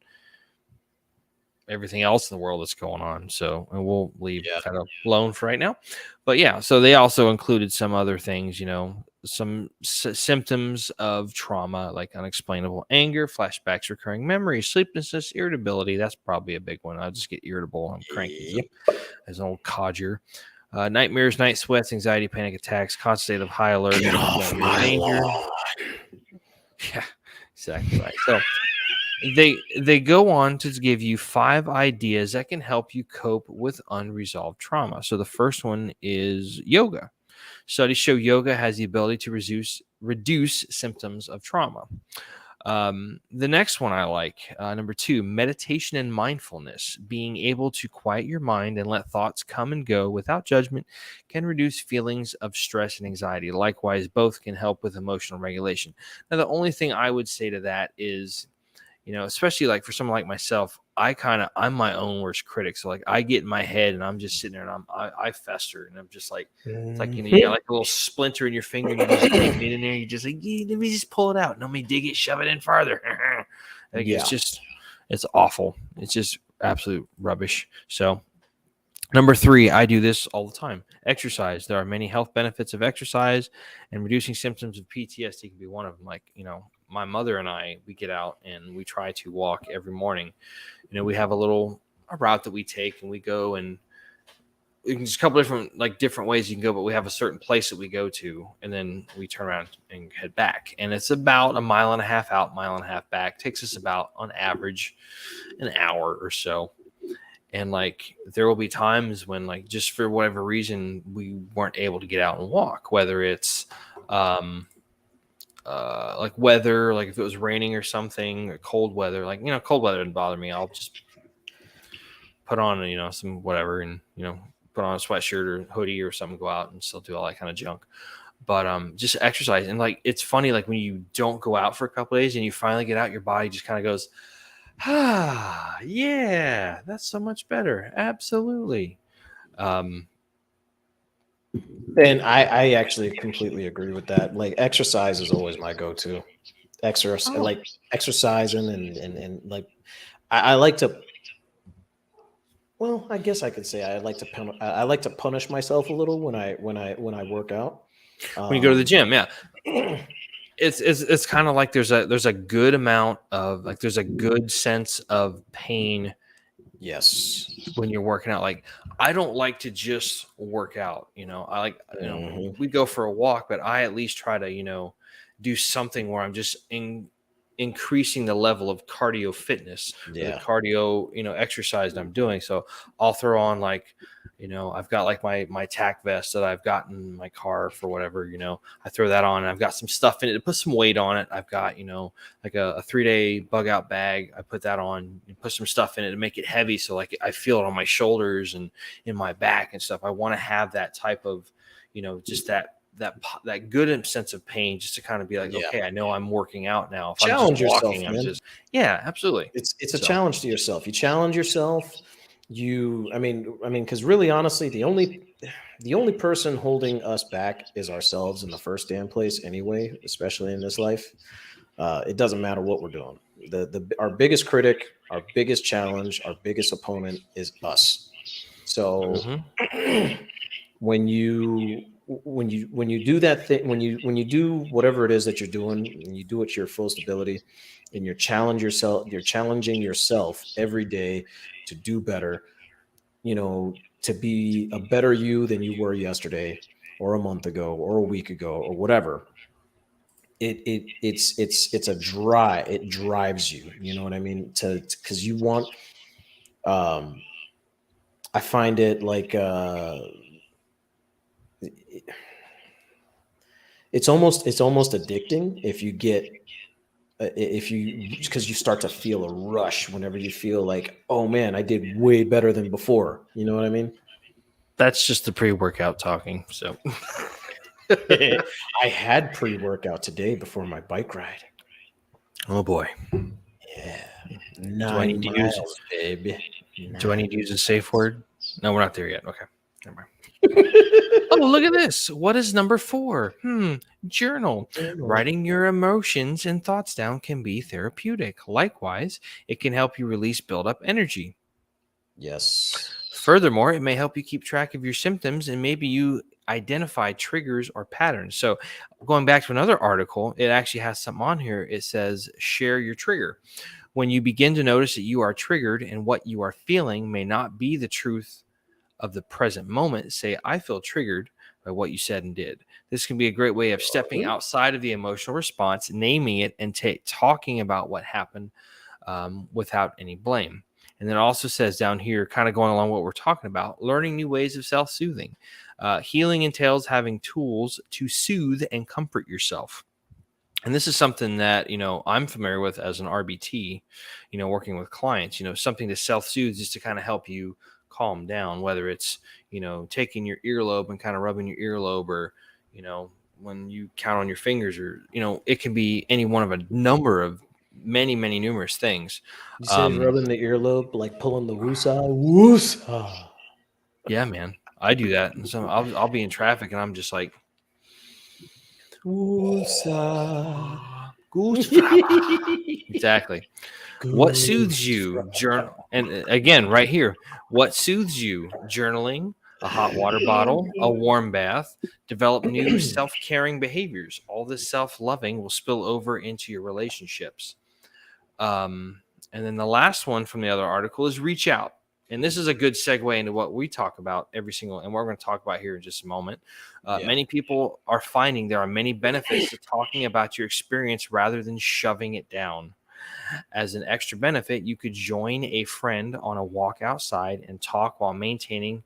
everything else in the world that's going on. So, and we'll leave that alone for right now. But yeah, so they also included some other things, you know, some symptoms of trauma like unexplainable anger, flashbacks, recurring memories, sleeplessness, irritability. That's probably a big one. I just get irritable. I'm cranky as an old codger. Nightmares, night sweats, anxiety, panic attacks, constant state of high alert. Get off my lawn. Yeah, exactly right. So they go on to give you 5 ideas that can help you cope with unresolved trauma. So the first one is yoga. Studies show yoga has the ability to reduce symptoms of trauma. The next one I like, number 2, meditation and mindfulness. Being able to quiet your mind and let thoughts come and go without judgment can reduce feelings of stress and anxiety. Likewise, both can help with emotional regulation. Now, the only thing I would say to that is, especially like for someone like myself, I'm my own worst critic. So like I get in my head and I'm just sitting there and I fester and I'm just like, it's like, you got like a little splinter in your finger and you just can't get in there. You just like, yeah, let me just pull it out. Let me dig it, shove it in farther. Like it's awful. It's just absolute rubbish. So number 3, I do this all the time. Exercise. There are many health benefits of exercise, and reducing symptoms of PTSD can be one of them. Like, my mother and I, we get out and we try to walk every morning. We have a route that we take and we go, and there's a couple different ways you can go, but we have a certain place that we go to and then we turn around and head back. And it's about a mile and a half out, mile and a half back. Takes us about on average an hour or so. And like, there will be times when like, just for whatever reason, we weren't able to get out and walk, whether it's, like weather, like if it was raining or something, or cold weather, like, cold weather didn't bother me. I'll just put on, some whatever and, put on a sweatshirt or hoodie or something, go out and still do all that kind of junk. But just exercise. And like, it's funny, like when you don't go out for a couple of days and you finally get out, your body just kind of goes, yeah, that's so much better. Absolutely. And I actually completely agree with that. Like, exercise is always my go-to. Like exercising and like I like to. Well, I guess I could say I like to punish myself a little when I work out. When you go to the gym, yeah. It's kind of like there's a good amount of like, there's a good sense of pain. Yes. When you're working out, like I don't like to just work out, I like, we go for a walk, but I at least try to, do something where I'm just increasing the level of cardio fitness, the cardio, exercise that I'm doing. So I'll throw on like, I've got like my tack vest that I've gotten in my car for whatever, I throw that on and I've got some stuff in it to put some weight on it. I've got, like a 3-day bug out bag. I put that on and put some stuff in it to make it heavy. So like I feel it on my shoulders and in my back and stuff. I want to have that type of, just that good sense of pain, just to kind of be like, okay, I know I'm working out now. If challenge I'm just yourself, walking, man. Absolutely. It's a challenge to yourself. You challenge yourself. I mean, because really, honestly, the only person holding us back is ourselves in the first damn place anyway, especially in this life. It doesn't matter what we're doing. Our biggest critic, our biggest challenge, our biggest opponent is us. So when you do that thing, when you do whatever it is that you're doing, and you do it to your fullest ability, and you're challenging yourself every day to do better, to be a better you than you were yesterday or a month ago or a week ago or whatever. It's a drive. It drives you. You know what I mean? Because you want. I find it like it's almost addicting because you start to feel a rush whenever you feel like, oh man, I did way better than before. You know what I mean? That's just the pre-workout talking. So I had pre-workout today before my bike ride. Oh boy. Yeah. 9 miles, baby. Do I need to use a safe word? No, we're not there yet. Okay. Never mind. Oh, look at this. What is number 4? Journal. Writing your emotions and thoughts down can be therapeutic. Likewise, it can help you release build-up energy. Yes. Furthermore, it may help you keep track of your symptoms and maybe you identify triggers or patterns. So going back to another article, it actually has something on here. It says, share your trigger. When you begin to notice that you are triggered and what you are feeling may not be the truth of the present moment, say, I feel triggered by what you said and did. This can be a great way of stepping outside of the emotional response, naming it, and talking about what happened without any blame. And then it also says down here, kind of going along what we're talking about, learning new ways of self-soothing. Healing entails having tools to soothe and comfort yourself. And this is something that, I'm familiar with as an RBT, working with clients, something to self-soothe just to kind of help you calm down, whether it's, taking your earlobe and kind of rubbing your earlobe, or, when you count on your fingers, or, it can be any one of a number of many, many numerous things. You say rubbing the earlobe, like pulling the woosah. Yeah, man, I do that. And so I'll be in traffic and I'm just like, Woosah. exactly. What soothes you? Journal. And again, right here, what soothes you? Journaling, a hot water bottle, a warm bath. Develop new self-caring behaviors. All this self-loving will spill over into your relationships. And then the last one from the other article is reach out. And this is a good segue into what we talk about and we're going to talk about here in just a moment. Many people are finding there are many benefits to talking about your experience rather than shoving it down. As an extra benefit, you could join a friend on a walk outside and talk while maintaining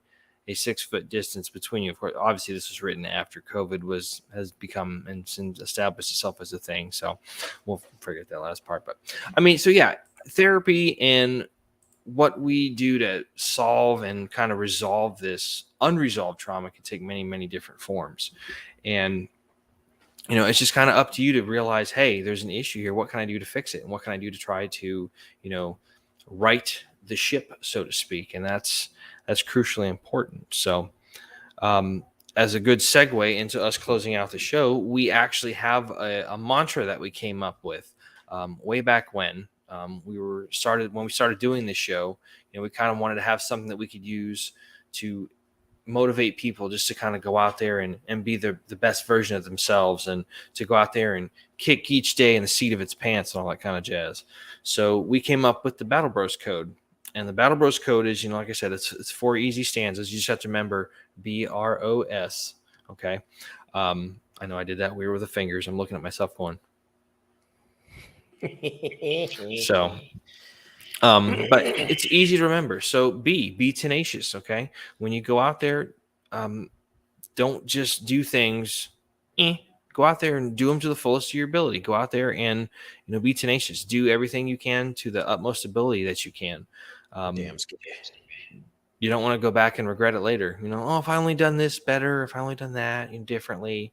a 6-foot distance between you. Of course, obviously, this was written after COVID has become and established itself as a thing. So we'll forget that last part. But I mean, so yeah, therapy and what we do to solve and kind of resolve this unresolved trauma can take many, many different forms. And it's just kind of up to you to realize, hey, there's an issue here. What can I do to fix it? And what can I do to try to, right the ship, so to speak? And that's crucially important. So, as a good segue into us closing out the show, we actually have a mantra that we came up with way back when we started doing this show. We kind of wanted to have something that we could use to motivate people just to kind of go out there and be the best version of themselves, and to go out there and kick each day in the seat of its pants and all that kind of jazz. So we came up with the Battle Bros code, and the Battle Bros code is, like I said, it's 4 easy stanzas. You just have to remember BROS. Okay. I know I did that weird with the fingers. I'm looking at myself going. So, but it's easy to remember. So be tenacious. Okay. When you go out there, don't just do things. Go out there and do them to the fullest of your ability. Go out there and, be tenacious. Do everything you can to the utmost ability that you can. You don't want to go back and regret it later. If I only done this better, if I only done that differently.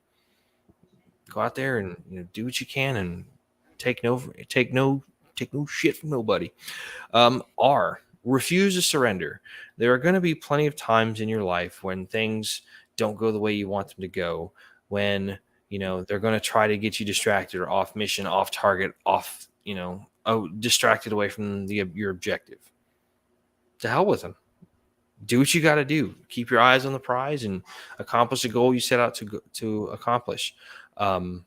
Go out there and do what you can, and take no shit from nobody. Refuse to surrender. There are going to be plenty of times in your life when things don't go the way you want them to go, when they're going to try to get you distracted or off mission, off target, off distracted away from your objective. To hell with them. Do what you got to do. Keep your eyes on the prize and accomplish the goal you set out to accomplish. Don't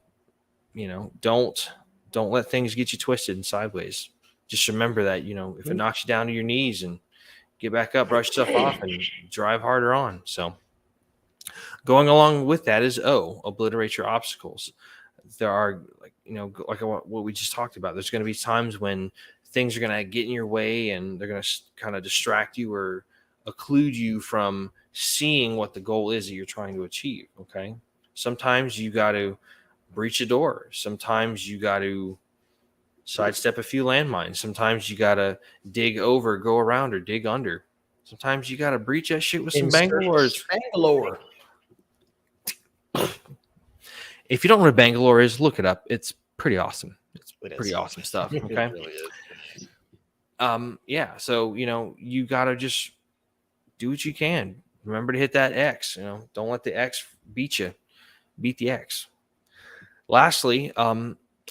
let things get you twisted and sideways. Just remember that, if it knocks you down to your knees, and get back up, brush stuff off, and drive harder on. So going along with that is obliterate your obstacles. There are like what we just talked about. There's going to be times when things are going to get in your way, and they're going to kind of distract you or occlude you from seeing what the goal is that you're trying to achieve. Okay. Sometimes you got to breach a door. Sometimes you got to sidestep a few landmines. Sometimes you got to dig over, go around, or dig under. Sometimes you got to breach that shit with some Bangalores. Bangalore. If you don't know what Bangalore is, look it up. It's pretty awesome. It's pretty awesome stuff. Okay. It really is. Yeah. So, you got to just do what you can. Remember to hit that X. Don't let the X beat you. Beat the X. Lastly,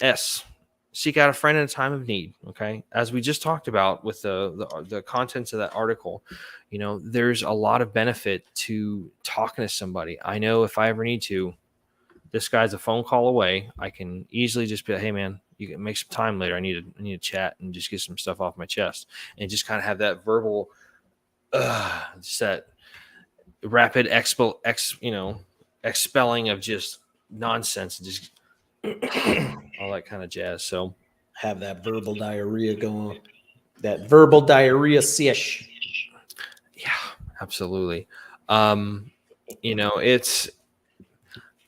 S. Seek out a friend in a time of need. Okay. As we just talked about with the contents of that article, there's a lot of benefit to talking to somebody. I know if I ever need to, this guy's a phone call away. I can easily just be like, hey man, you can make some time later. I need to chat and just get some stuff off my chest, and just kind of have that verbal, just that rapid expelling of just nonsense and just all that kind of jazz. So have that verbal diarrhea going. That verbal diarrhea sesh. Yeah, absolutely. It's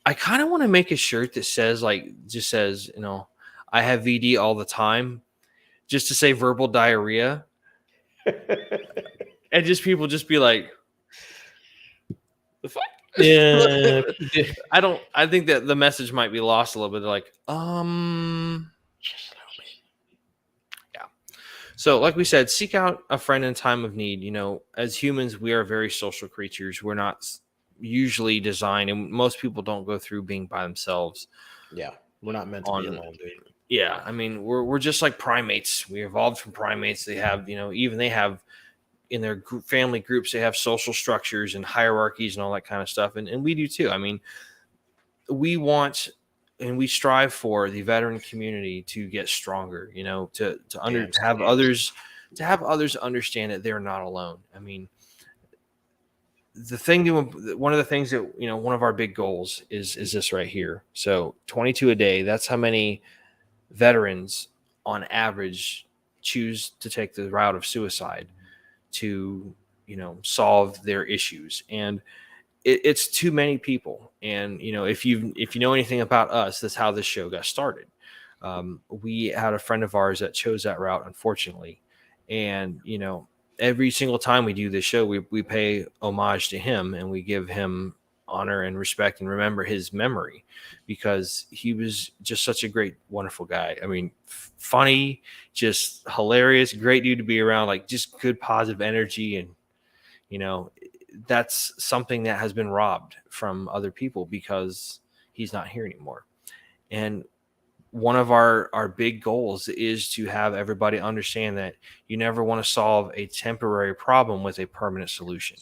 I kind of want to make a shirt that says just says, I have VD all the time, just to say verbal diarrhea. And just people just be like, the fuck? Yeah. I think that the message might be lost a little bit. They're like, Just a little bit. yeah. So, like we said, seek out a friend in time of need. As humans, we are very social creatures. We're not usually designed, and most people don't go through being by themselves. Yeah. We're not meant to be alone, dude. Yeah, I mean, we're just like primates. We evolved from primates. They have, even they have in their family groups, they have social structures and hierarchies and all that kind of stuff. And we do too. I mean, we want and we strive for the veteran community to get stronger, to have others understand that they're not alone. I mean, one of the things that, one of our big goals is this right here. So 22 a day, that's how many veterans on average choose to take the route of suicide to solve their issues. And it's too many people. And if you know anything about us, that's how this show got started. We had a friend of ours that chose that route, unfortunately. And every single time we do this show, we pay homage to him, and we give him honor and respect and remember his memory, because he was just such a great, wonderful guy. I mean, funny, just hilarious, great dude to be around, like just good positive energy. And that's something that has been robbed from other people because he's not here anymore. And one of our big goals is to have everybody understand that you never want to solve a temporary problem with a permanent solution.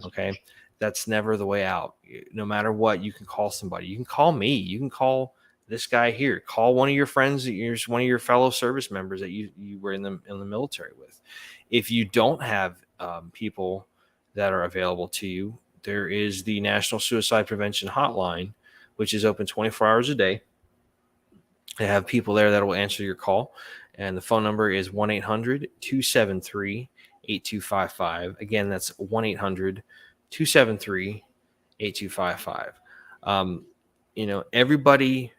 Okay. That's never the way out. No matter what, you can call somebody. You can call me. You can call this guy here. Call one of your friends, one of your fellow service members that you were in the military with. If you don't have people that are available to you, there is the National Suicide Prevention Hotline, which is open 24 hours a day. They have people there that will answer your call. And the phone number is 1-800-273-8255. Again, that's 1-800-273-8255. Everybody,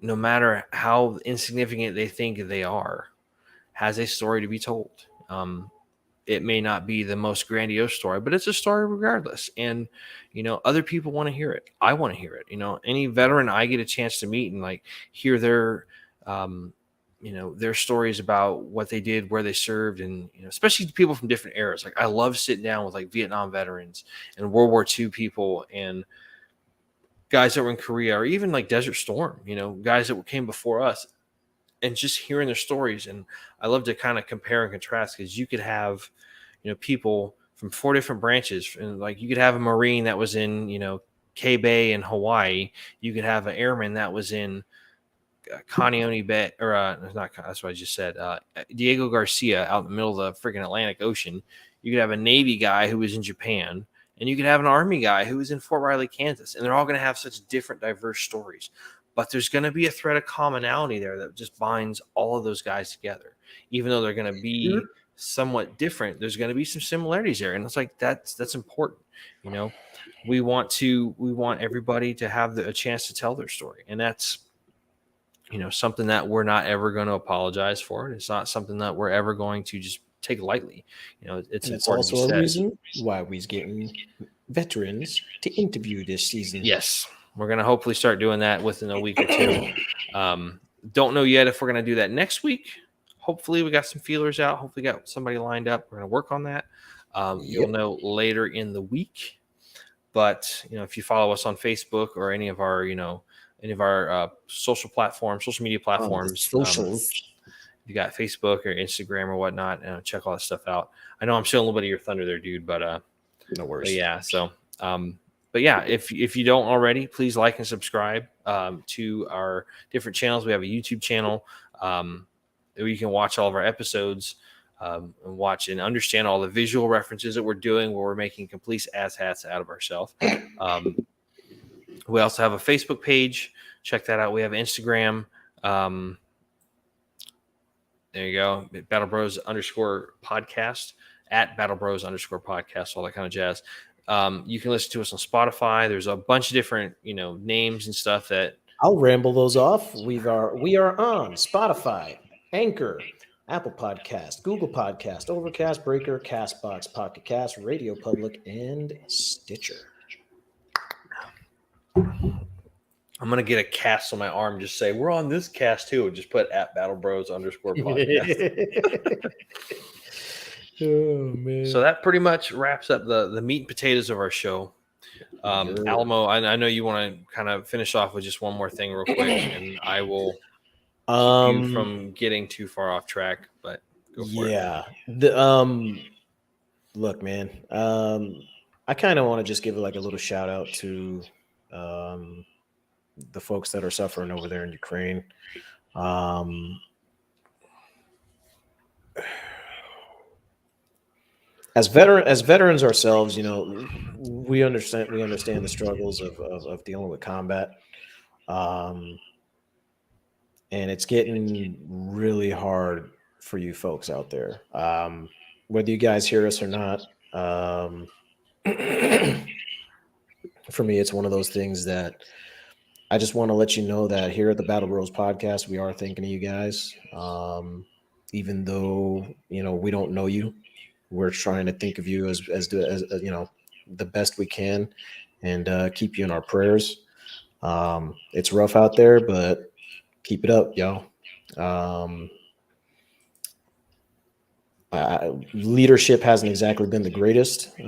no matter how insignificant they think they are, has a story to be told. It may not be the most grandiose story, but it's a story regardless. And, other people want to hear it. I want to hear it. Any veteran I get a chance to meet and like hear their, their stories about what they did, where they served, and, especially people from different eras. Like I love sitting down with like Vietnam veterans and World War II people and guys that were in Korea, or even like Desert Storm, guys that came before us, and just hearing their stories. And I love to kind of compare and contrast, because you could have, people from 4 different branches. And like you could have a Marine that was in, K-Bay in Hawaii. You could have an airman that was in Kaneohe Bay, or not, that's what I just said. Diego Garcia out in the middle of the freaking Atlantic Ocean. You could have a Navy guy who was in Japan, and you could have an Army guy who was in Fort Riley, Kansas. And they're all going to have such different, diverse stories. But there's going to be a thread of commonality there that just binds all of those guys together. Even though they're going to be somewhat different, there's going to be some similarities there. And it's like, that's important. We want everybody to have a chance to tell their story. And that's, something that we're not ever going to apologize for. It's not something that we're ever going to just take lightly. It's also a reason why we're getting veterans to interview this season. Yes. We're going to hopefully start doing that within a week or two. Don't know yet if we're going to do that next week. Hopefully we got some feelers out. Hopefully got somebody lined up. We're going to work on that. You'll know later in the week. But, if you follow us on Facebook or any of our social media platforms, socials. If you got Facebook or Instagram or whatnot, check all that stuff out. I know I'm showing a little bit of your thunder there, dude, but no worries. But yeah, so but yeah, if you don't already, please like and subscribe to our different channels. We have a YouTube channel where you can watch all of our episodes and watch and understand all the visual references that we're doing, where we're making complete asshats out of ourselves. We also have a Facebook page. Check that out. We have Instagram. There you go. Battle Bros _podcast, at Battle Bros _podcast, all that kind of jazz. You can listen to us on Spotify. There's a bunch of different, names and stuff that I'll ramble those off. We are on Spotify, Anchor, Apple Podcast, Google Podcast, Overcast, Breaker, Castbox, Pocket Cast, Radio Public, and Stitcher. I'm gonna get a cast on my arm. Just say we're on this cast too, and just put @BattleBros_podcast. Oh man! So that pretty much wraps up the meat and potatoes of our show. Alamo, I know you want to kind of finish off with just one more thing real quick, and I will keep you from getting too far off track. But go for it. Look, man. I kind of want to just give like a little shout out to the folks that are suffering over there in Ukraine. As veterans ourselves, we understand the struggles of dealing with combat, and it's getting really hard for you folks out there. Whether you guys hear us or not, for me, it's one of those things that I just want to let you know that here at the Battle Bros podcast, we are thinking of you guys, even though we don't know you. We're trying to think of you as the best we can, and keep you in our prayers. It's rough out there, but keep it up, y'all. Leadership hasn't exactly been the greatest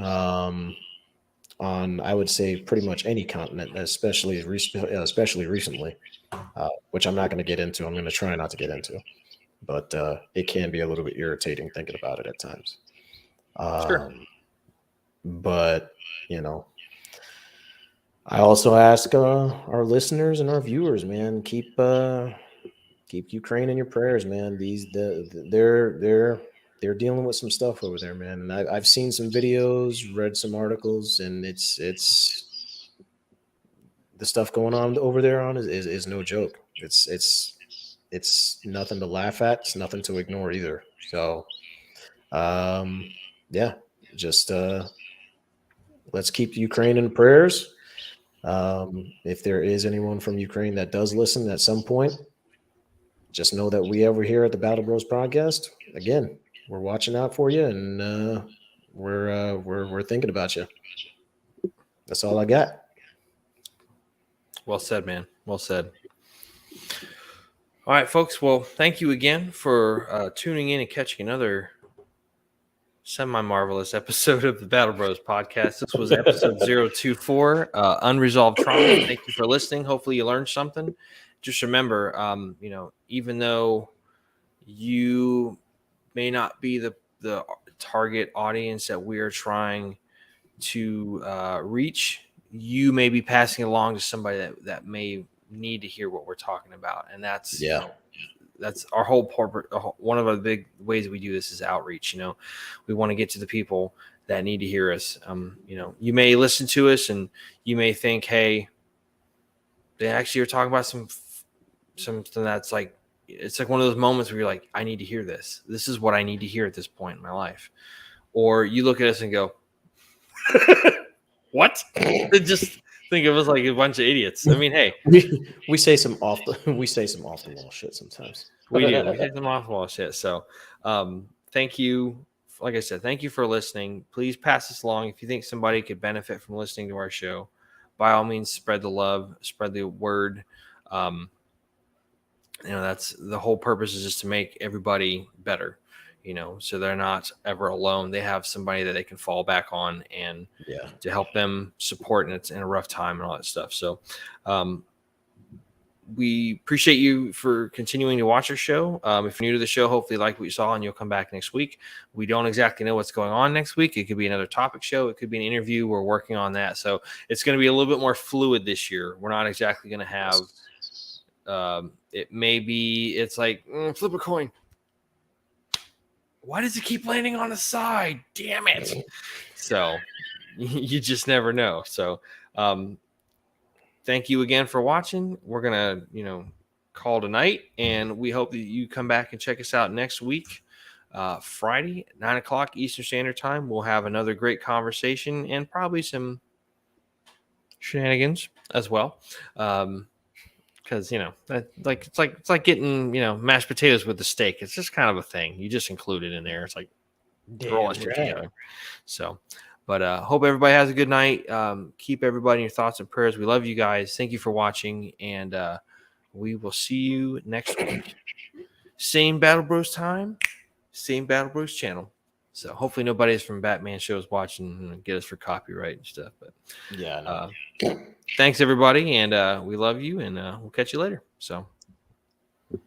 on, I would say, pretty much any continent, especially recently, which I'm not going to get into. I'm going to try not to get into, but it can be a little bit irritating thinking about it at times. Sure. But I also ask our listeners and our viewers, man, keep Ukraine in your prayers, man. They're dealing with some stuff over there, man. And I've seen some videos, read some articles, and it's the stuff going on over there is no joke. It's nothing to laugh at. It's nothing to ignore either. So, yeah, just let's keep Ukraine in prayers. If there is anyone from Ukraine that does listen at some point, just know that we over here at the Battle Bros podcast, again, we're watching out for you, and we're thinking about you. That's all I got. Well said, man. Well said. All right, folks. Well, thank you again for tuning in and catching another semi-marvelous episode of the Battle Bros podcast. This was episode 024, Unresolved Trauma. Thank you for listening. Hopefully you learned something. Just remember, even though you may not be the target audience that we are trying to reach, you may be passing along to somebody that may need to hear what we're talking about. And that's, that's our whole purpose. One of the big ways we do this is outreach. We want to get to the people that need to hear us. You may listen to us and you may think, hey, they actually are talking about something that's like, it's like one of those moments where you're like, I need to hear this. This is what I need to hear at this point in my life. Or you look at us and go, what? Just think of us like a bunch of idiots. I mean, hey, we say some off the wall shit sometimes. We do. We say some off the wall shit. So, thank you. Like I said, thank you for listening. Please pass this along. If you think somebody could benefit from listening to our show, by all means, spread the love, spread the word. That's the whole purpose, is just to make everybody better. So they're not ever alone. They have somebody that they can fall back on and to help them support, and it's in a rough time and all that stuff. So, we appreciate you for continuing to watch our show. If you're new to the show, hopefully you like what you saw and you'll come back next week. We don't exactly know what's going on next week. It could be another topic show. It could be an interview. We're working on that. So it's going to be a little bit more fluid this year. We're not exactly going to have, it may be, it's like, flip a coin. Why does it keep landing on the side? Damn it. So you just never know. So, thank you again for watching. We're going to, call tonight, and we hope that you come back and check us out next week. Friday, 9 o'clock Eastern Standard Time, we'll have another great conversation and probably some shenanigans as well. Because it's like getting mashed potatoes with the steak. It's just kind of a thing. You just include it in there. It's like roll that shit together. So, but hope everybody has a good night. Keep everybody in your thoughts and prayers. We love you guys. Thank you for watching, and we will see you next week. Same Battle Bros time, same Battle Bros channel. So hopefully nobody's from Batman shows watching and get us for copyright and stuff. But yeah, thanks everybody, and we love you, and we'll catch you later. So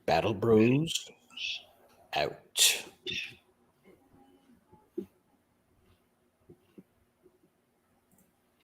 Battle Bros out.